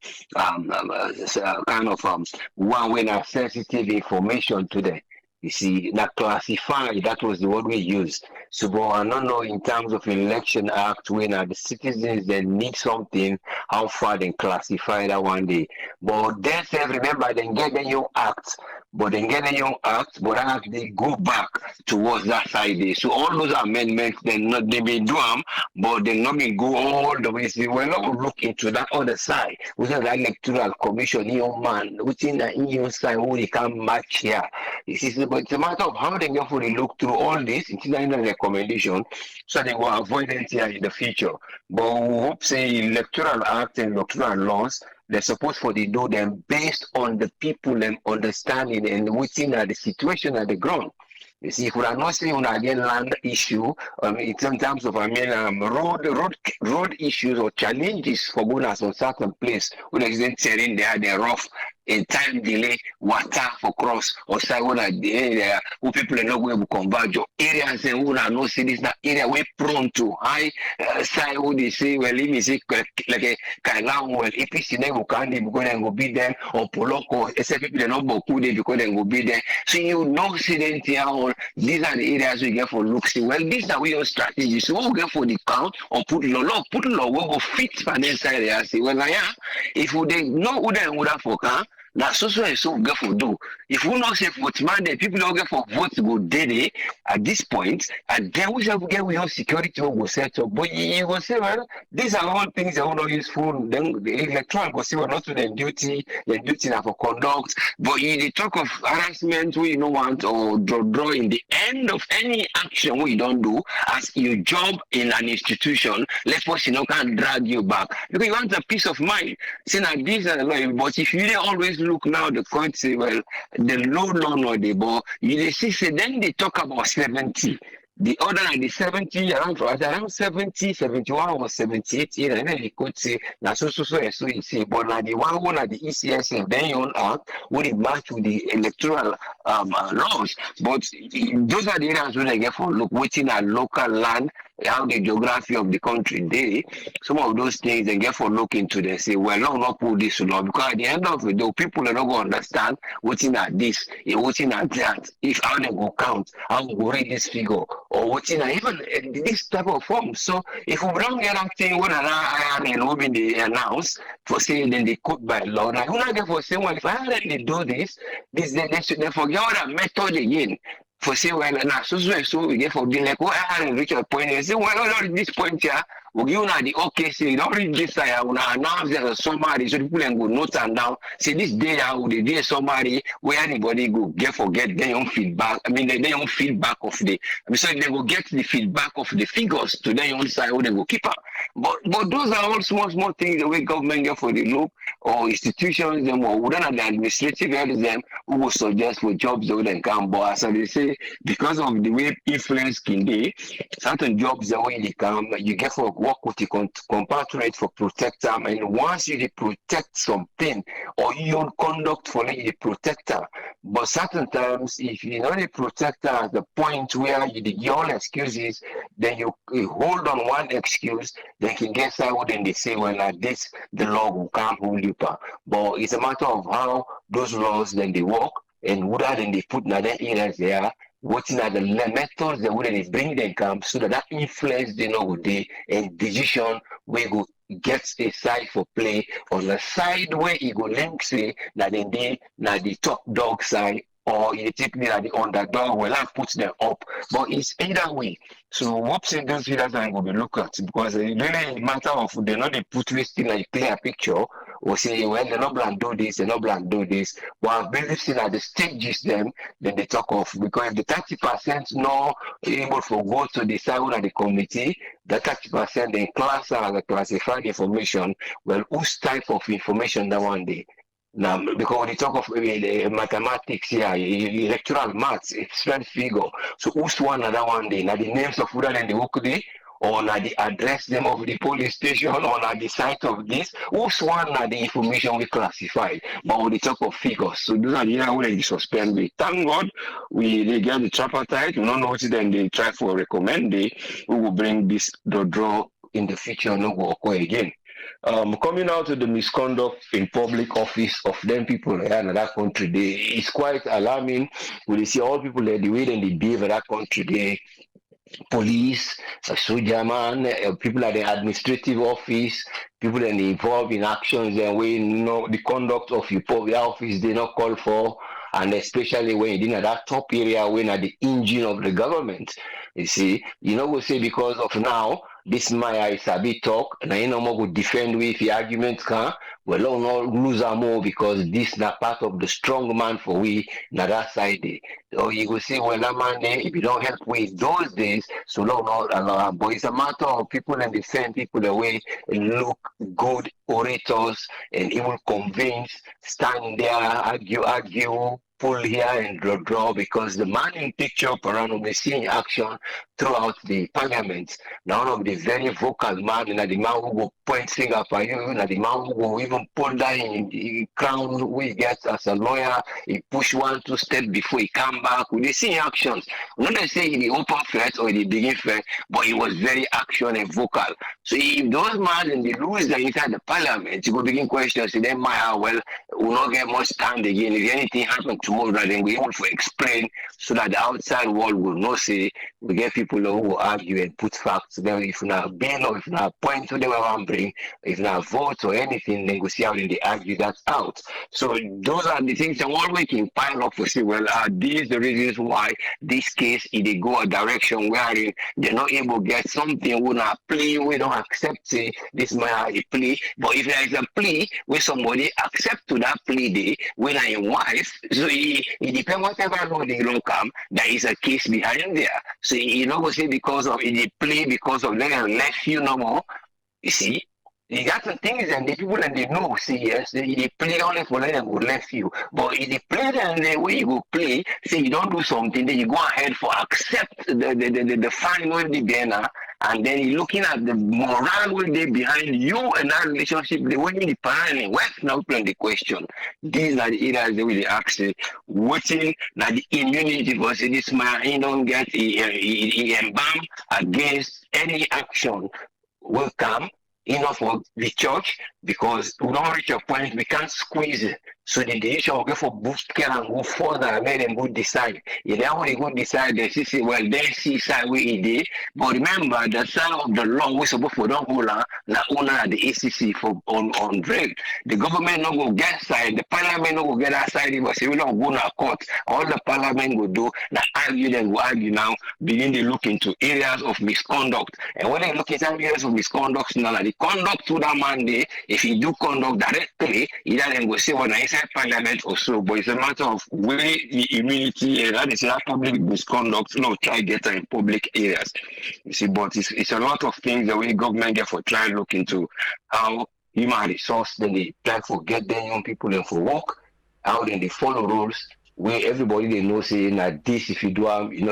of one way now sensitive information to them. You see, now classify, that was the word we used. So, but I don't know in terms of election act, when the citizens they need something, how far they classify that one day. But then say, remember, then get the new act. but then get a young act, but act they go back towards that side there. So all those amendments, they may do them, but they not may go all the way. See, we're not look into that other side, which is the electoral commission, young man, which in the EU side who they can match here. But it's a matter of how they go for the look through all this, it's not a recommendation, so they will avoid it here in the future. But we hope say electoral act and electoral laws, they're supposed to do them based on the people and understanding and within the situation at the ground. You see, if we are not saying on again land issue, in terms of road issues or challenges for owners on certain place, when extent saying they are the rough in time delay, water for cross or say when the area who people are not going to converge or areas and who are not cities that area we prone to high side who they say well let me say like a Kaifala well if it's in them can they because they go be there or Poloko except people are not beaucoup because they go be there. So you know accident here or these are the areas we get for look see well these are your strategies. So we get for the count or put law we go fit financial area say well yeah if we they know who they would have for can now, so we get for do. If we not say vote mandate, people don't get for vote go daily at this point, and then we shall get we have security will go set up. But you will say, well, these are all things that are not useful. Then the electoral go say, well, not to the duty now for conduct. But in the talk of harassment, we don't want or draw in the end of any action we don't do as your job in an institution, let us can drag you back because you want a peace of mind. See now these are the law, but if you always look now the court say well the low no the ball you see say then they talk about 70 the other at the 70 around 70 71 or 78 and then the court say now so you see but now the one at the ECS and then you act when it match with the electoral laws but those are the areas where they get for look waiting at local land how the geography of the country they some of those things they get for look into they say well not put this law because at the end of it though people are not going to understand what's in at this what's in at that if how they go count how they go read this figure or what's in even this type of form. So if we don't get anything when and will be announced for saying then they cook by law now you not get for saying well if I already do this they should they forget all that method again for say well now so we get for being like I reach a point and say well not this point here we give you the okay say you don't read this side I will announce there's a summary so people can go note and down say this day I will the summary where anybody go forget their own feedback their own feedback of the so they will get the feedback of the figures to their own side where they go keep up but those are all small things the way government get for the look or institutions them or wouldn't have the administrative heads them who will suggest for jobs that they can but as they say because of the way influence can be certain jobs the way they come you get for work with the compatriot for protect them and once you protect something or your conduct for the protector but certain times if you know the protector at the point where you give all excuses then you hold on one excuse they can get out and they say well like this the law will can't hold you back but it's a matter of how those laws then they work and what are then they put in other areas there what are the methods that would they bring them come so that influence they know what they and decision where go get a side for play on the side where it go link say that then they na the top dog side or you take me at the underdog well I put them up but it's either way so what's in those videos I'm going to look at because it really matter of they not they put this thing like clear picture or say well they're not plan do this they're not plan do this but basically at the stages them then they talk of because if the 30% not able to go to the side of the committee the 30% they classify the information well whose type of information that one day now, because when you talk of mathematics here, electoral maths, it's straight figure. So who's one another one day? Now the names of who and the work day, or now the address them of the police station, or now the site of this, who's one now the information we classified. But when you talk of figures, so those are the where they suspend me. Thank God they get the tripartite, we don't know what then they try for recommend we will bring this draw in the future, no go occur again. Coming out to the misconduct in public office of them people here in that country, it's quite alarming. When you see all people there, the way they behave in that country, the police, soldier man, people at the administrative office, people that involved in actions and we know the conduct of your public office they not call for. and especially when you're in that top area, when at the engine of the government. You see, we say because of now, this Maya is a bit talk, and I know more go defend with the argument can. Well, not lose more because this na part of the strong man for we na that side. So you go say, well, that man there, if you don't help with those days, so no, not allow. But it's a matter of people and defend people away and look good orators and even convince, stand there, argue, pull here and draw because the man in picture Parano we see in action throughout the parliament. Now one of the very vocal man, and the man who will point finger for you, and the man who will even pull down in the crown we get as a lawyer, he push 1-2 steps before he come back. We see in actions. Not they say in the open threat or in the begin threat, but he was very action and vocal. So if those men and they lose the inside the parliament, you go begin questions, then well, we'll not get much time again. If anything happens tomorrow, then we able to explain so that the outside world will not say we get people who will argue and put facts. Then if not bill or if not point to them around bring, if not vote or anything, then we see how they argue that out. So those are the things that all we can pile up to see, well, are these the reasons why this case they go a direction where they're not able to get something we not play, we don't accept this man a plea. But if there is a plea where somebody accept to that plea day when I am wife, so it depends whatever law they don't come, there is a case behind there. So you know go say because of the plea, because of them left you no more. You see? You got the things and the people and they know, see, yes, they play only for them will left you. But if they play and the way you go play, say you don't do something, then you go ahead for accept the fine will be there, and then you're looking at the moral will be behind you and that relationship, the way the parent, what's now playing the question. These are the areas they will ask waiting that the immunity for say this man he don't get he embalmed against any action will come enough for the church because we don't reach a point we can't squeeze it. So the decision will go for boost care and go further and let them go decide. If they want to go decide, they say, well, they see side where it is. But remember, the side of the law we supposed for don't hold on, the owner of the ACC for on drug. The government not go get side, the parliament not go get that side, but say we don't go to court. All the parliament will do, now argue, then go argue now, begin to look into areas of misconduct. And when they look into areas of misconduct, now the conduct to that man there, if you do conduct directly, either then go say, well, I say parliament or so, but it's a matter of where the immunity and that is that public misconduct, no, try get in public areas. You see, but it's a lot of things the way government get for try look into how human resource, then they try for get them young people and for work, how then they follow rules where everybody they know say that this if you do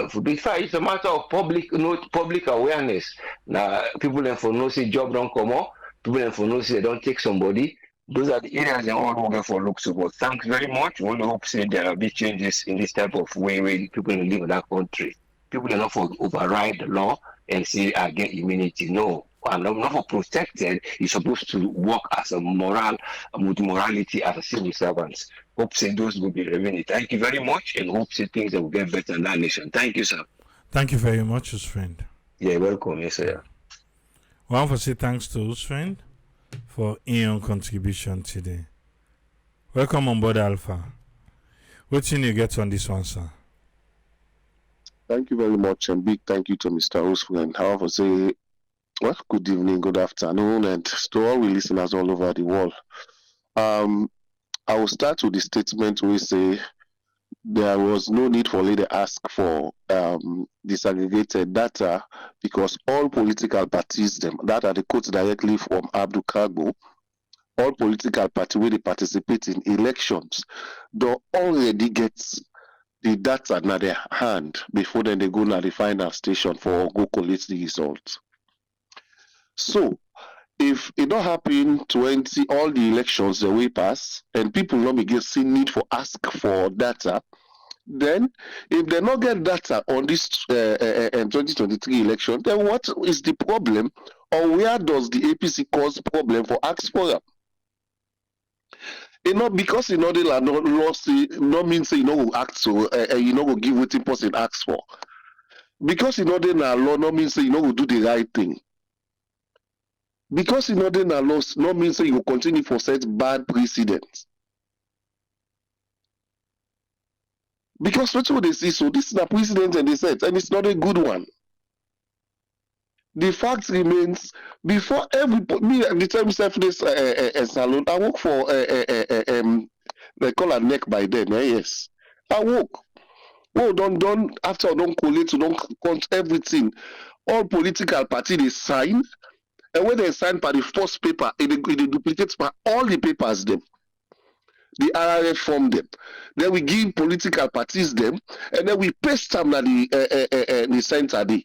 for it's a matter of public awareness. Now people then for no say job don't come up, people then for no say they don't take somebody. Those are the areas that all over for look to. But thanks very much. We hope say there will be changes in this type of way where people live in that country. People are not for override the law and say I get immunity. No. And not for protected, you're supposed to work as a morality as a civil servant. Hope say those will be revenue. Thank you very much and hope say things will get better in that nation. Thank you, sir. Thank you very much, his friend. Yeah, welcome, yes, sir. I want to say thanks to his friend for your contribution today. Welcome on board, Alpha. What thing you get on this one, sir? Thank you very much, and big thank you to Mr. Oswald. However, say, well, good evening, good afternoon, and to all we listeners all over the world. I will start with the statement we say there was no need for leader ask for disaggregated data because all political parties, them that are the quotes directly from Abdul Kagbo, all political parties where they participate in elections, they already get the data in their hand before then they go to the final station for go collect the results. So if it don't happen 20 all the elections the way pass and people not begin see need for ask for data, then if they not get data on this 2023 election, then what is the problem or where does the APC cause problem for ask for them? It not because they are not lost, not mean say go act so go give what the person asks for. Because they are law not mean say go do the right thing. Because they are lost not mean say you continue for set bad precedents. Because what they see, so this is a precedent and they said, and it's not a good one. The fact remains, before me at the time self this salon, I work for they call a neck by then, yes. I work. Oh, don't after don't collate, don't count everything. All political party they sign, and when they sign by the first paper, it duplicates by all the papers them. The RRF form them. Then we give political parties them, and then we paste them at the center day.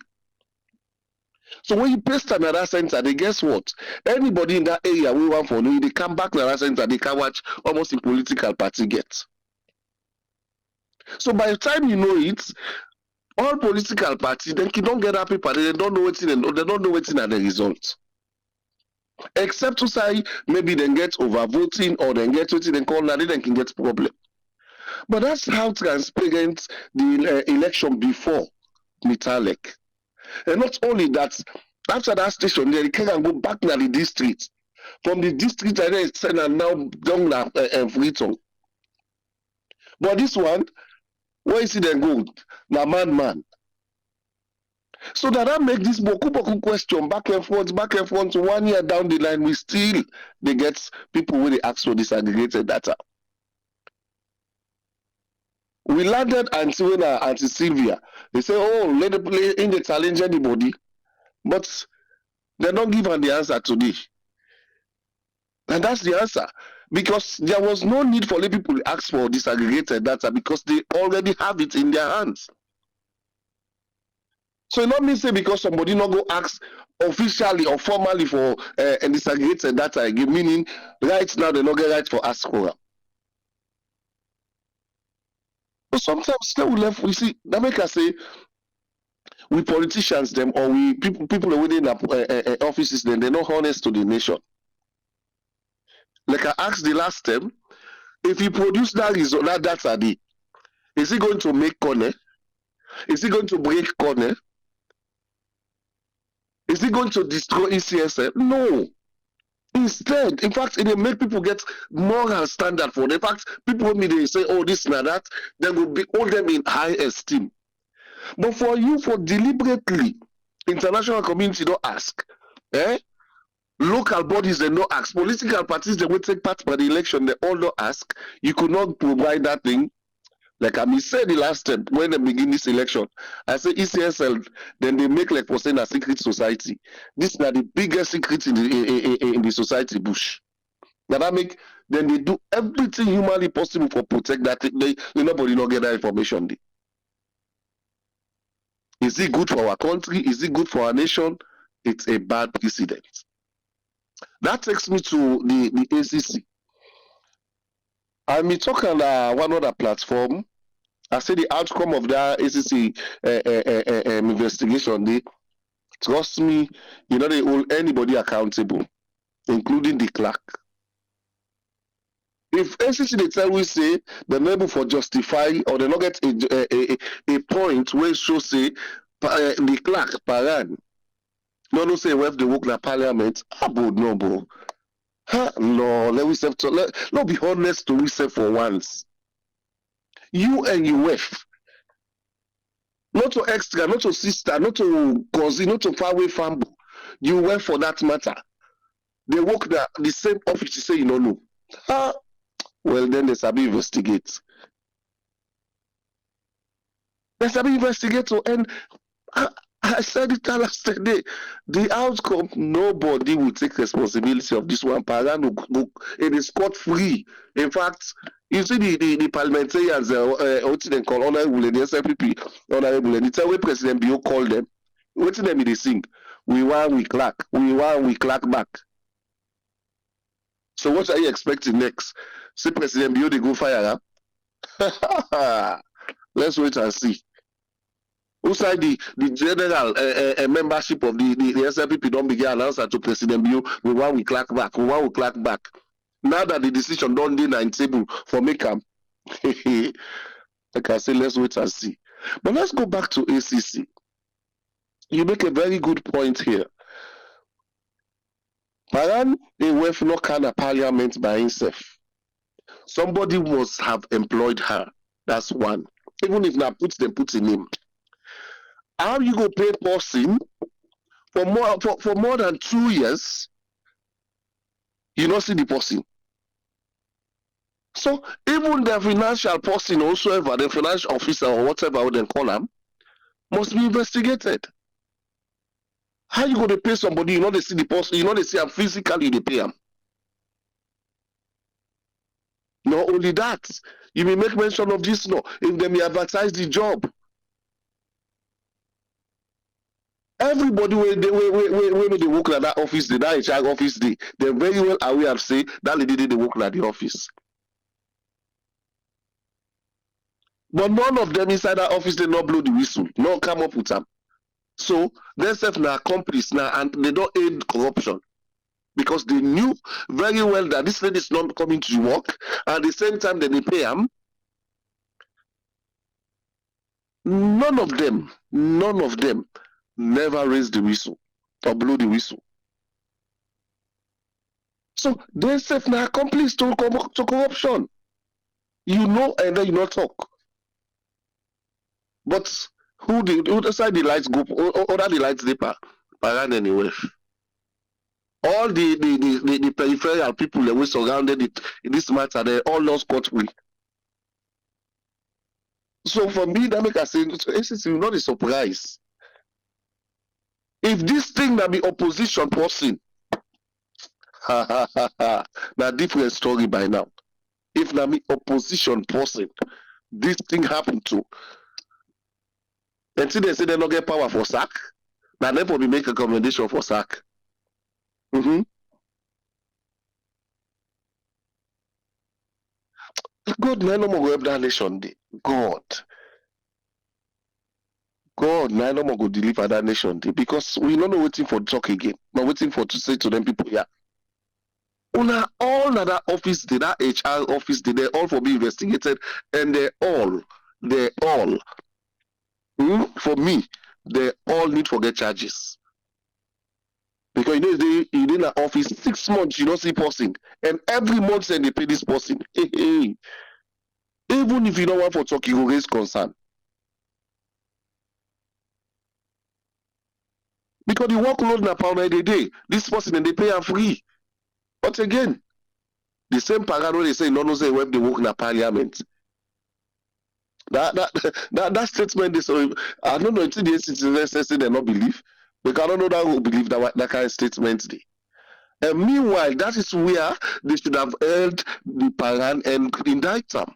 So when you paste them at that center, they guess what? Anybody in that area we want for no, they come back to that center, they can watch almost in political party get. So by the time you know it, all political parties then you don't get that paper, they don't know what's in, they don't know what's in the result. Except to say maybe they get overvoting or they get what they call that, they can get problem. But that's how transparent the election before Metallic. And not only that, after that station, they can go back to the district. From the district, I send and now down Freetown. But this one, where is it then go? The man. So that make this boku question back and forth. 1 year down the line, we still they get people where they ask for disaggregated data. We landed until when Auntie Sylvia, they say, oh, let the play in the challenge anybody. But they don't give her the answer today. And that's the answer. Because there was no need for the people to ask for disaggregated data because they already have it in their hands. So it not mean say because somebody not go ask officially or formally for disaggregated data again, meaning right now they not get right for ask for. But sometimes still left, we see, that make us say, we politicians them or we people within offices then they're not honest to the nation. Like I asked the last time, if you produce that result, that data, is he going to make corner? Is he going to break corner? Is he going to destroy ECSL? No. Instead, in fact, it will make people get moral standard for them. In fact, people when they say, oh, this and that, they will be hold them in high esteem. But for you, for deliberately, international community don't ask. Local bodies, they don't ask. Political parties, they will take part by the election, they all don't ask. You could not provide that thing. Like I said the last time, when they begin this election, I say ECSL, then they make like for saying a secret society. This is the biggest secret in the society bush. Now that make, then they do everything humanly possible for protect that. Nobody not get that information. Is it good for our country? Is it good for our nation? It's a bad precedent. That takes me to the ACC. I may talk on one other platform. I say the outcome of that ACC investigation, trust me, they hold anybody accountable, including the clerk. If ACC they tell we say they're able for justify or they not get a point where show say the clerk Paran no say we have the work in parliament, no bro. No, let we say let be honest to we say for once. You and your wife, not to extra, not to sister, not to cousin, not to far away family. You went for that matter. They work the same office. You say you don't know. Well, then they sabi investigate. They sabi investigate, and I said it last day. The outcome, nobody will take responsibility of this one. Paran it is scot free. In fact, you see the parliamentarians, what they call honorable, the SLPP, honorable, and it's a way President Bio call them. What them they sing? We want we clack back. So what are you expecting next? See President Bio they go fire up. Let's wait and see. Outside the general membership of the SLPP don't begin answer to President Bio, we want we clack back. Now that the decision don't do in table for make them, like I say, let's wait and see. But let's go back to ACC. You make a very good point here. Paran, they were not kind of parliament by himself. Somebody must have employed her. That's one. Even if na put in name. How you go pay person for more than 2 years? You not see the person. So even the financial person, whosoever, the financial officer or whatever they call them, must be investigated. How you going to pay somebody? You know they see the person. You know they see them physically. They pay them. Not only that, you may make mention of this. No, if they may advertise the job, everybody when they work at that office, that HR office, they're very well aware of say that lady they work at the office. But none of them inside that office they not blow the whistle, not come up with them. So they self now accomplice now, and they don't aid corruption because they knew very well that this lady is not coming to work. At the same time, they pay them. None of them never raise the whistle or blow the whistle. So they self now accomplice to corruption. You know, and then you not talk. But who decide the lights go other the lights they paran anyway. All the peripheral people that were surrounded it in this matter, they all lost scot-free. So for me, that make us say it's not a surprise. If this thing that be opposition person, na different story by now. If na me opposition person, this thing happen to. Until they say they don't get power for sack, now them for me make a recommendation for sack. Mm-hmm. God, na no more go help that nation. God, na no more go deliver that nation because we don't know waiting for talk again. But waiting for to say to them people, yeah. Una all that office did that HR office did they all for be investigated and they all for me they all need to get charges. Because you know they in an office 6 months you don't see person and every month then they pay this person. Hey. Even if you don't want for talk, you will raise concern. Because the workload na pound a day, this person and they pay are free. But again, the same paragraph they say no say when they work in a parliament. That statement is I don't know until the citizens say they not believe. Because I don't know that will believe that kind of statement. And meanwhile, that is where they should have held the paran and indict them.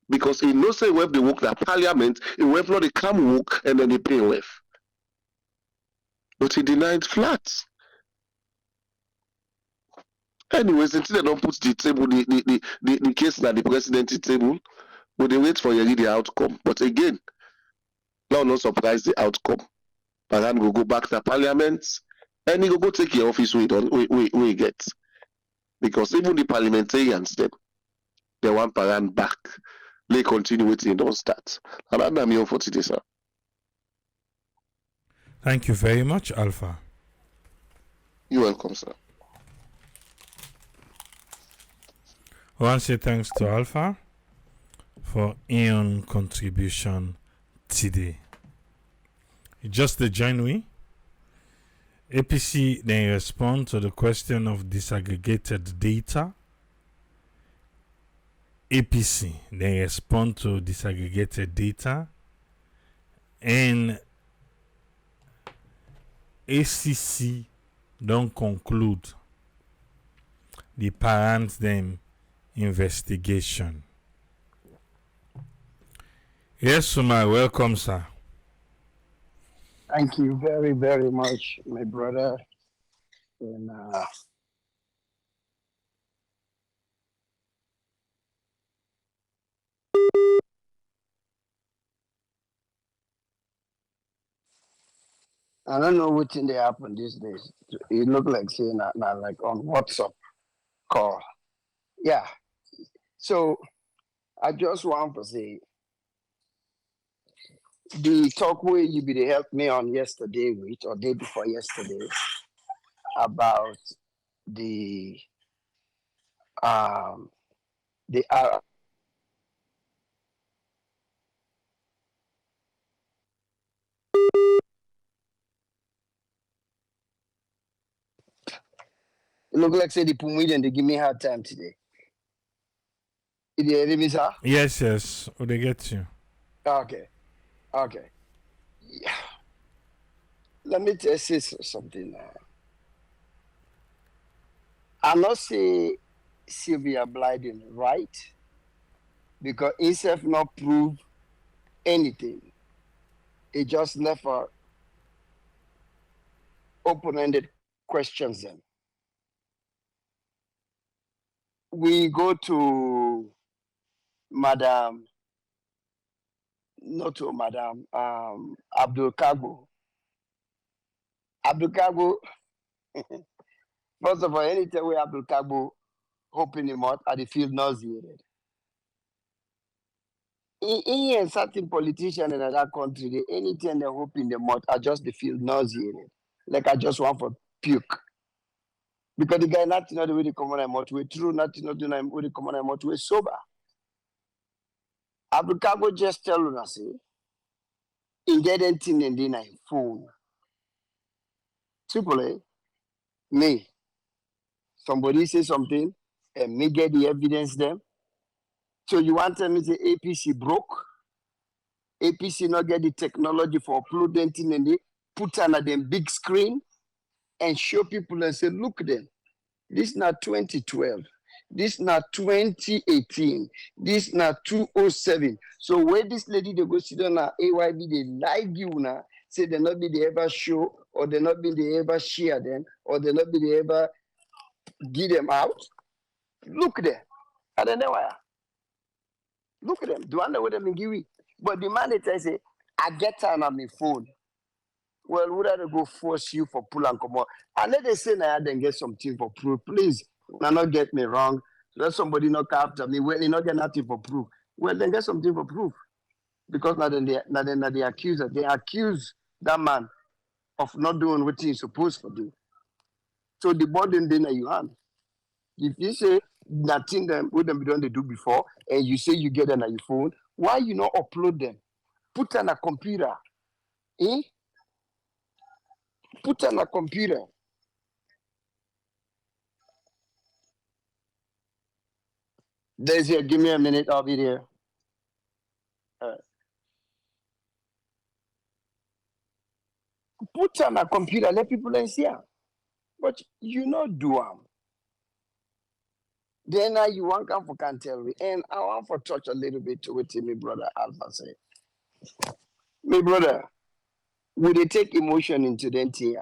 Because he no say when they work in parliament, he went not they come work and then they pay with. But he denied flat. Anyways, until they don't put the table, the case that the president table, but they wait for the outcome. But again, now no surprise the outcome. Paran will go back to parliament and he will go take your office we get. Because even the parliamentarians they want Paran back. They continue waiting, don't start. And I'm here for today, sir. Thank you very much, Alpha. You're welcome, sir. I want to say thanks to Alpha for his contribution today. Just to join me, APC then respond to the question of disaggregated data. APC then respond to disaggregated data, and ACC don't conclude the parents them investigation. Yes, Suma, welcome, sir. Thank you very, very much, my brother. And I don't know what thing they happen these days. It look like saying now like on WhatsApp call. Yeah. So I just want to say the talk where you be they helped me on yesterday with or day before yesterday about the um the Look like say the Pumidian, they give me hard time today. Did you hear me, sir? Yes, yes. Oh, they get you. Okay. Yeah. Let me just say something now. I'm not say Sylvia Blyden right, because himself not prove anything. He just left her open-ended questions then. We go to Madam, not to Madam, Abdul Kago. Abdul Kago, first of all, anytime we Abdul Kago open him out, I feel nauseated. He and certain politicians in that country, they, anything they open the mouth, I just they feel nauseated. Like I just want for puke. Because the guy not know the way they come on mouth, we true, not know the way they come on mouth, we sober. Abdul Kago just tell us, say, in get anything in the phone. Simple, eh? Me. Somebody say something, and me get the evidence them. So you want to tell me the APC broke? APC not get the technology for uploading thing and they put on a them big screen and show people and say, look them. This not 2012. This not 2018. This not 207. So where this lady they go sit on a AYB, they like you now, say they not be they ever show, or they not be they ever share them, or they not be they ever give them out. Look there. I don't know why. Look at them. Do I know what them give me? But the man they say, I get on my phone. Well, would I go force you for pull and come out? And let they say now then get something for proof. Please, now not get me wrong. Let somebody not come after me. Well, you not get nothing for proof. Well, then get something for proof. Because now they accuse they accuse that man of not doing what he's supposed to do. So the burden then you hand. If you say nothing them what them be done they do before, and you say you get them on your phone, why you not upload them? Put on a computer. Eh? Put on a computer. There's here, give me a minute, I'll be there. Put on a computer, let people see. But you not do them. Then you want come for can tell me. And I want for touch a little bit to what my brother Alpha say. My brother, will they take emotion into them thing?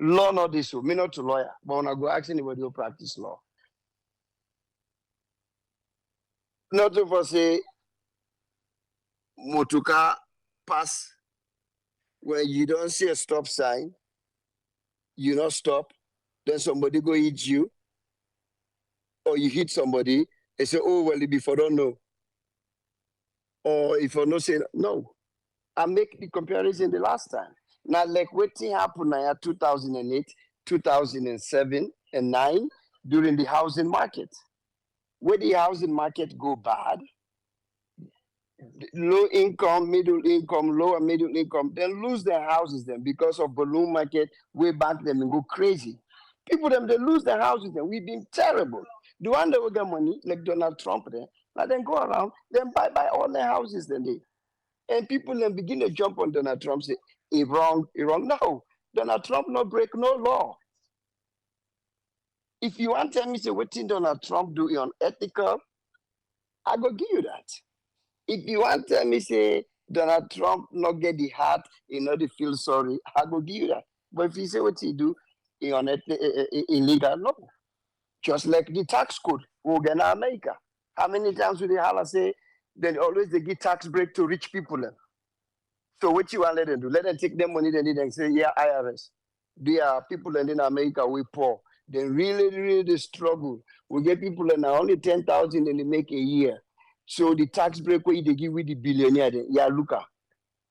Law not this way. Me not a lawyer, but when I go ask anybody who practice law. Not to for say motuka pass when you don't see a stop sign, you not stop, then somebody go hit you, or you hit somebody and say, oh well, if I don't know. Or if I not say no. I make the comparison the last time. Now, like what thing happened in 2008, 2007, and 9 during the housing market. Where the housing market go bad, low income, middle income, lower middle income, then lose their houses then because of balloon market, way back them and go crazy. People them they lose their houses then. We've been terrible. The one that will get money, like Donald Trump then, now then go around, then buy all their houses then they. And people then begin to jump on Donald Trump, say, he wrong. No, Donald Trump not break no law. If you want to tell me, say, what thing Donald Trump do unethical, I go give you that. If you want to tell me, say, Donald Trump not get the heart, he not feel sorry, I go give you that. But if you say what he do, illegal, no. Just like the tax code, we get in America. How many times will they holler say, then always they give tax break to rich people. So what you want to let them do? Let them take their money, then they say, yeah, IRS. There are people in America, we poor. They really struggle. We get people in only 10,000 and they make a year. So the tax break where they give with the billionaire, yeah, look at.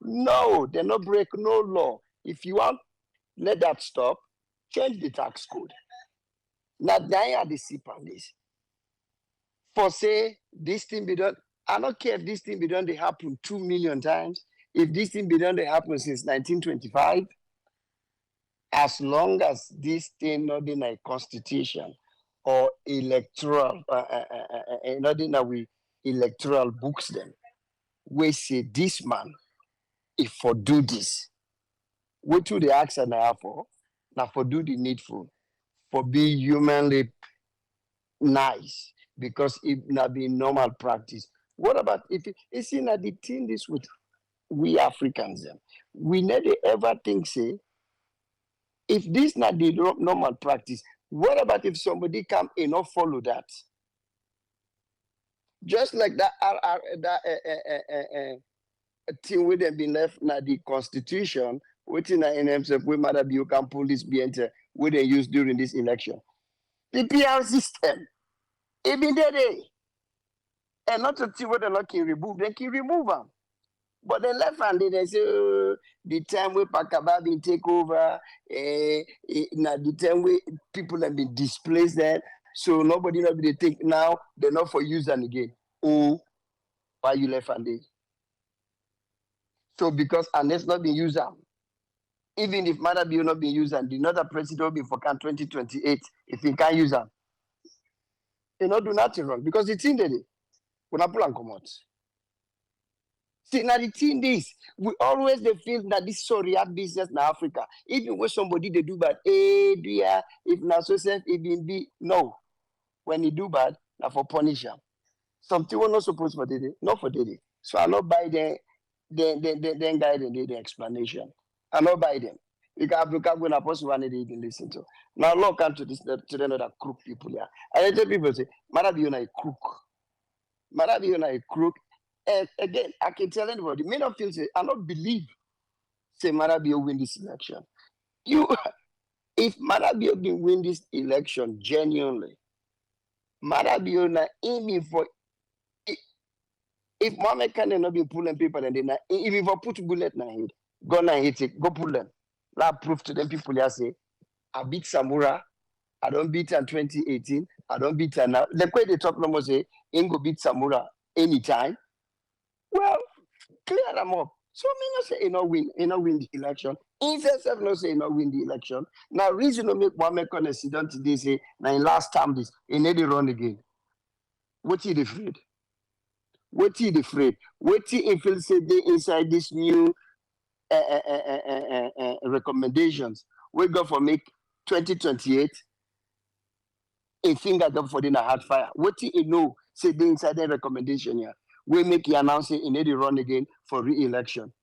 No, they not break no law. If you want, let that stop, change the tax code. Now, they are the sip on this. For say, this thing be done, I don't care if this thing be done, they happen 2 million times. If this thing be done, they happen since 1925. as long as this thing not in a constitution or electoral, not in we electoral books them, we say this man, if for do this, what to the action now for, now for do the needful, for be humanly nice, because it not be normal practice. What about if it's in a the thing this with we Africans them? We never ever think say if this not the normal practice, what about if somebody come and not follow that? Just like that, thing with them been left na the constitution, which in himself we matter be you can pull this BNT we they use during this election. The PR system, it been there, and not to see what they not can remove, they can remove them. But the left hand, they say, the time we Pakaba been take over, now the time we people have been displaced there, so nobody not be they think now they're not for use them again. Oh, why you left handed? So because unless not being used, even if matter be not being used, and the another president will be for 2028, if he can't use them, he not do nothing wrong because it's in the day. When I pull and come out. See, now the thing is, we always they feel that this sorry at business in Africa. Even when somebody they do bad, dear, if not so self, it be no. When he do bad, now for punish him. Something we're not supposed for the not for the day. So I not buy them guide and the explanation. I not buy them. Because when I post one they even listen to. Now look into this to the other crook people here. I tell people say, Marabi you a crook. Marabi you a crook. And again, I can tell anybody, may not feel say, I not believe say Marabio win this election. You if Marabio can win this election genuinely, Marabio na aiming for if Mohammed can not be pulling people and then if you put bullet na head, go na hit it, go pull them. That proof to them people here say, I beat Samura, I don't beat her in 2018, I don't beat her now. The way they talk no more say, ain't go beat Samura anytime. Well, clear them up. So me not say you not win the election. Himself not say you not win the election. Now reason to make one make on a sit down today say now in last time this he need to run again. What he afraid? What he afraid? What he feel say they inside this new recommendations we go for make 2028 a finger up for the hard fire. What he know say they inside the recommendation here. We make you announcing he need to run again for re-election.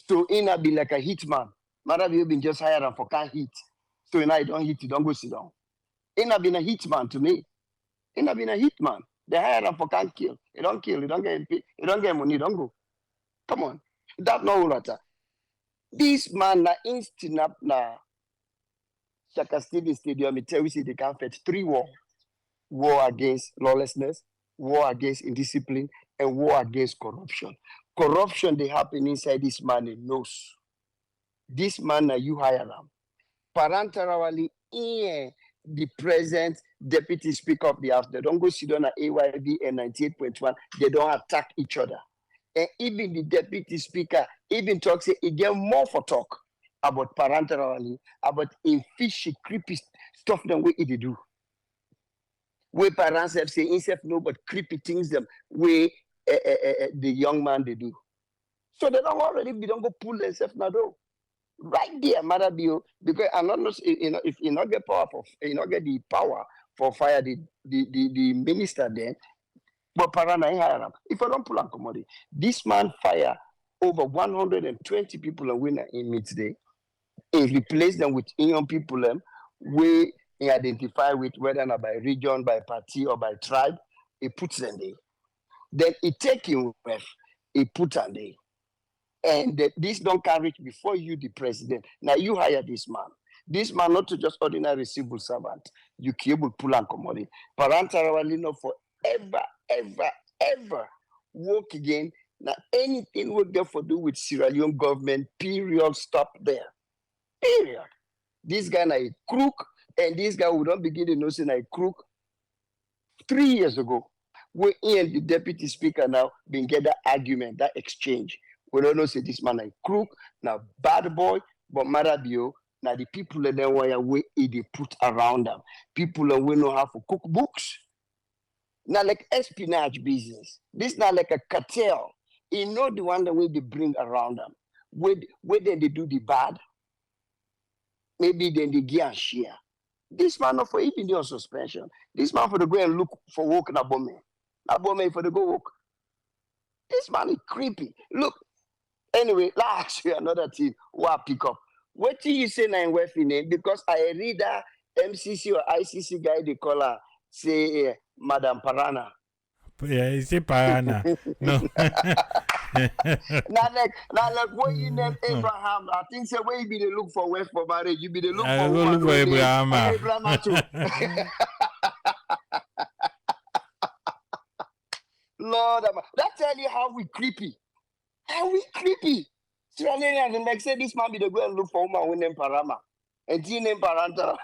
So he not be like a hitman. Matter you been just hired for can't hit. So now you don't hit, you don't go sit down. He not been a hitman to me. He not been a hitman. They hire him for can't kill. He don't kill, he don't get money, he don't go. Come on. That no matter. This man na instant up na Shaka Stadium, tell you see they can fetch 3 war. War against lawlessness, war against indiscipline, and war against corruption. Corruption they happen inside this man knows. This man you hire him. Parenterally in the present deputy speaker of the house. They don't go sit down at AYB and 98.1. They don't attack each other. And even the deputy speaker even talks say he get more for talk about parenterally, about in fishy, creepy stuff than what he do. Where parents have say himself no, but creepy things them where the young man they do. So they don't already be don't go pull themselves now though. Right there, matter be because I'm not if you not get power for you not get the power for fire the minister then, but parana hire them. If I don't pull and commodity, this man fire over 120 people and winner in me today. He replace them with young people we identify with whether not by region, by party, or by tribe. He puts them there. Then he take him with he put them there. And this don't can reach before you, the president. Now you hire this man. This man not to just ordinary civil servant. You cable pull and commodity. Parentarily not ever work again. Now anything we get for do with Sierra Leone government, period, stop there. Period. This guy na a crook, and this guy would not begin to know say na a crook 3 years ago. We and the deputy speaker now been get that argument, that exchange. We don't know say this man a crook, now bad boy, but Marabio, Now the people that they were way they put around them. People that we know how to cook books. Now like espionage business. This not like a cartel. You know the one that we they bring around them. Where then they do the bad, maybe then they get and share. This man not for even on suspension. This man for the go and look for work in Abome. Abome for the go work. This man is creepy. Look, anyway, let's ask you another thing. What pick up? What do you say now in Wefine? Because I read that MCC or ICC guy they call her say Madam Parana. Yeah, you say Parana. No. Now like when you name Abraham, I think say where you be the look for wife for marriage, you be the look I for go woman. look for Abraham. Abraham too. Lord, that tell you how we creepy. How we creepy. Australian and like say this man be the go and look for woman with name Parama. And he name Paranta.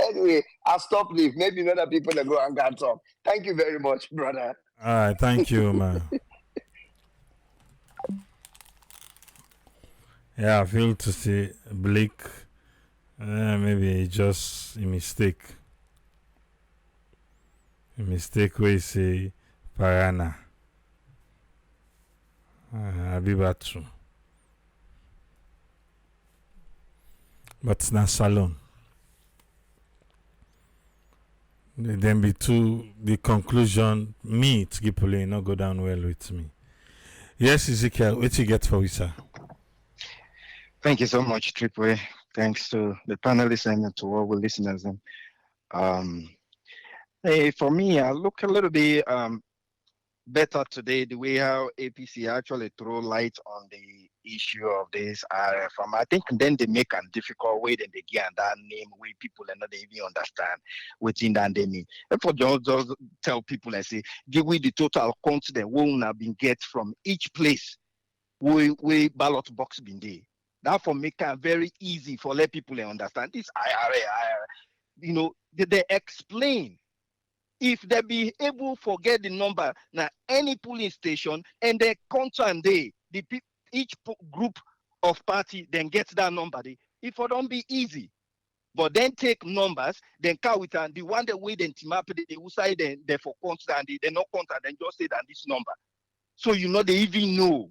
Anyway, I'll stop leave. Maybe other people that go and can talk. Thank you very much, brother. All right, thank you, man. Yeah, I feel to see Blake. Maybe just a mistake. A mistake where you say Parana. I'll be back true. But it's not Salon. Then be to the conclusion, me, Tzgipole, not go down well with me. Yes, Ezekiel, what you get for you, sir? Thank you so much, Triple A. Thanks to the panelists and to all the listeners. Hey, for me, I look a little bit better today, the way how APC actually throw light on the issue of this RFM. I think then they make a difficult way, then they get that name where people are not even understand within that they mean. Therefore, just tell people and say, give me the total count that we have been get from each place where ballot box been there. That for make it very easy for let people understand this IRA. You know, they explain. If they be able to forget the number now any polling station and they count and each group of party then gets that number. It for don't be easy. But then take numbers, then count it and the one that way then team up they will say then they for count and they not count and then just say that this number. So you know they even know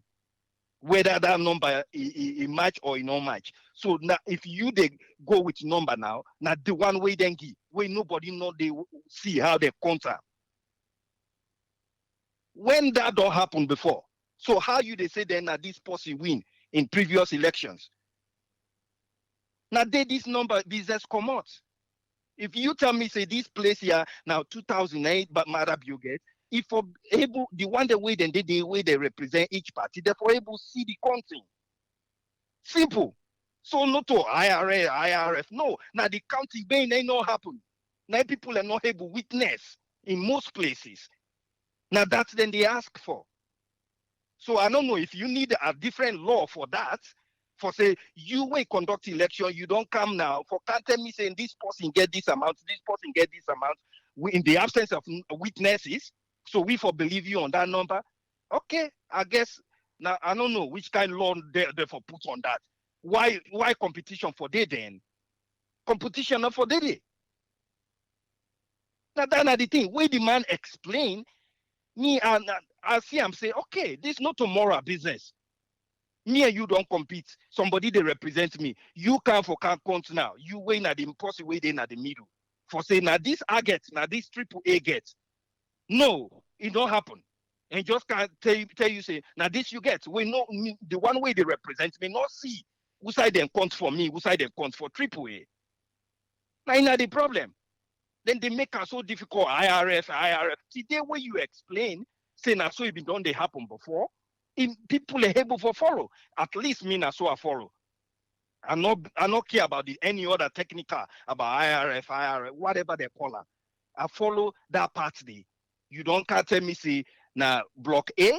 whether that number is match or not match. So now if you they go with number now the one way then give where nobody know they see how they counter. When that don't happen before, so how you they say then that this person win in previous elections? Now this number business come out. If you tell me say this place here now 2008 but Marab you get if for able the one the way then the way they represent each party, therefore able to see the counting. Simple. So not to IRA, IRF. No. Now the counting may not happen. Now people are not able to witness in most places. Now that's then they ask for. So I don't know if you need a different law for that. For say you will conduct election, you don't come now. For can't tell me saying this person get this amount, this person get this amount. In the absence of witnesses, so we for believe you on that number. Okay, I guess now I don't know which kind of law they for put on that. Why competition for they then? Competition not for they. Now that's the thing. Where the man explain, me and I see him say, okay, this not tomorrow business. Me and you don't compete. Somebody they represent me. You can't count now. You win at the impossible way then at the middle. For say now this I get, now this triple A get. No, it don't happen. And just can't tell you say, now this you get. We know the one way they represent me, not see who side them count for me, who side them count for triple A. Now the problem. Then they make it so difficult. IRF. Today when you explain, say now so it been done they happen before. People are able to follow. At least me now so I follow. I not care about any other technical about IRF, whatever they call it. I follow that part there. You don't can't tell me say now block A.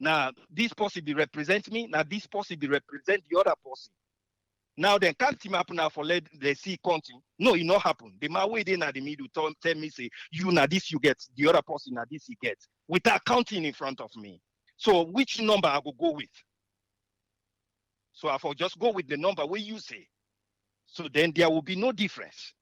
Now this possibly represent me. Now this possibly represent the other person. Now then can't team up now for let they see counting. No, it not happen. The my way then at the middle tell me say you now this you get, the other person now this you get without counting in front of me. So which number I will go with? So I for just go with the number where you say. So then there will be no difference.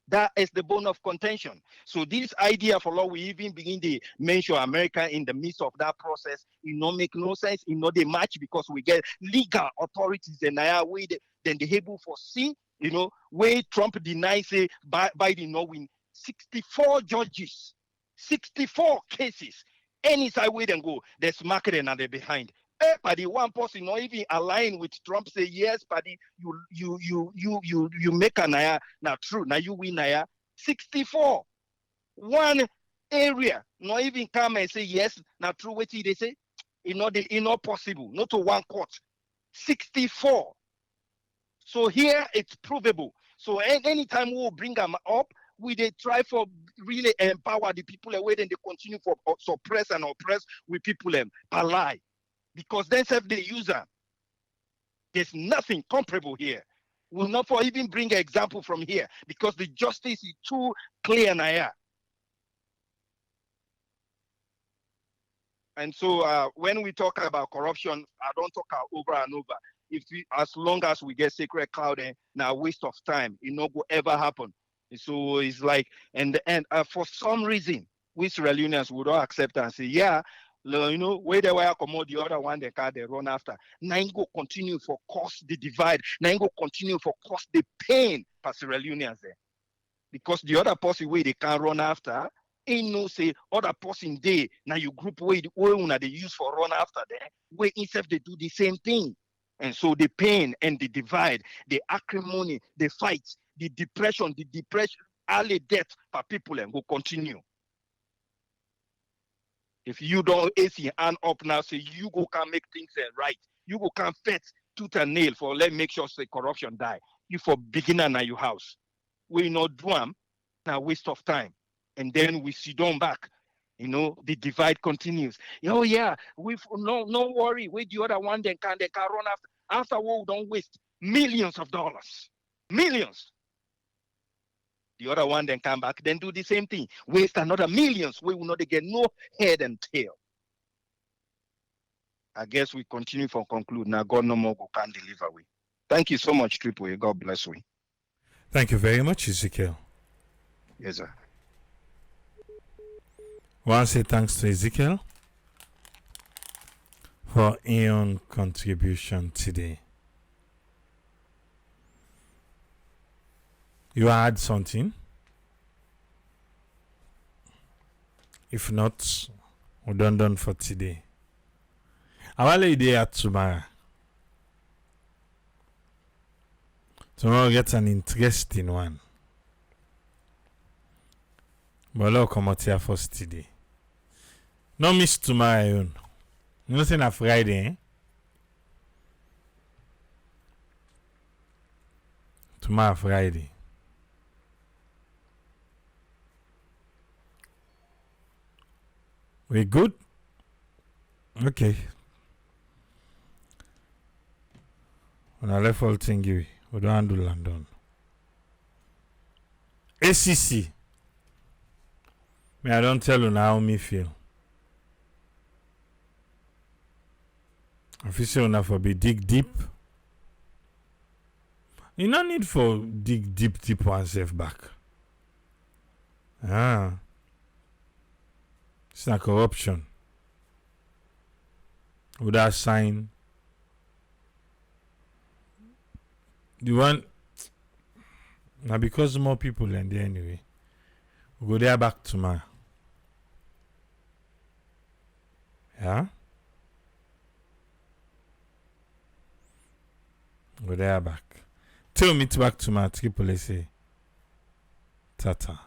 That is the bone of contention. So this idea for law, we even begin to mention America in the midst of that process. It not make no sense. It not the match because we get legal authorities and way then they able foresee, where Trump denies say Biden not win 64 judges, 64 cases. Any side way then go, there's marketing and they're behind. Paddy, one person not even align with Trump say yes, Paddy, you make a naya now true now you win naya 64. One area not even come and say yes now true. What they say? It not possible. Not to one court. 64. So here it's provable. So anytime we will bring them up, we they try for really empower the people away, then they continue for suppress and oppress with people lie. Because then self the user, there's nothing comparable here. We'll not for even bring an example from here because the justice is too clear now. And so when we talk about corruption, I don't talk over and over. As long as we get sacred cloud, now waste of time, it not go ever happen. So it's like, and for some reason, we Sierra Leoneans would all accept and say, yeah, where they were commode the other one, they run after. Now you go continue for cause the divide. Now you go continue for cause the pain for Sierra Leoneans there. Because the other person way they can run after, ain't no say other person day. Now you group way the oil they use for run after there. Where instead they do the same thing. And so the pain and the divide, the acrimony, the fights, the depression, early death for people will continue. If you don't ace your hand up now, say you go can make things right. You go can fit tooth and nail for let make sure say corruption die. You for beginner na your house. We not do them, now waste of time. And then we sit down back. The divide continues. Oh yeah, we no worry. With the other one, they can run after. After we don't waste millions of dollars. Millions. The other one then come back, then do the same thing. Waste another millions. We will not get no head and tail. I guess we continue for conclude. Now God no more can deliver we. Thank you so much, Triple A. God bless we. Thank you very much, Ezekiel. Yes, sir. I want to say thanks to Ezekiel for his own contribution today. You add something? If not, we're done for today. Our idea at tomorrow. Tomorrow gets an interesting one. But let's come out here first today. No miss tomorrow. Nothing a Friday. Tomorrow Friday. We good? Okay. When I left all thing we don't handle London. ACC. I don't tell you how me feel. I feel so enough for be dig deep. You no need for dig deep oneself back. It's not corruption. Would I sign the one? Now because more people in there anyway. We go there back tomorrow. Yeah? Go there back. Till meet back tomorrow. Triple A say. Tata.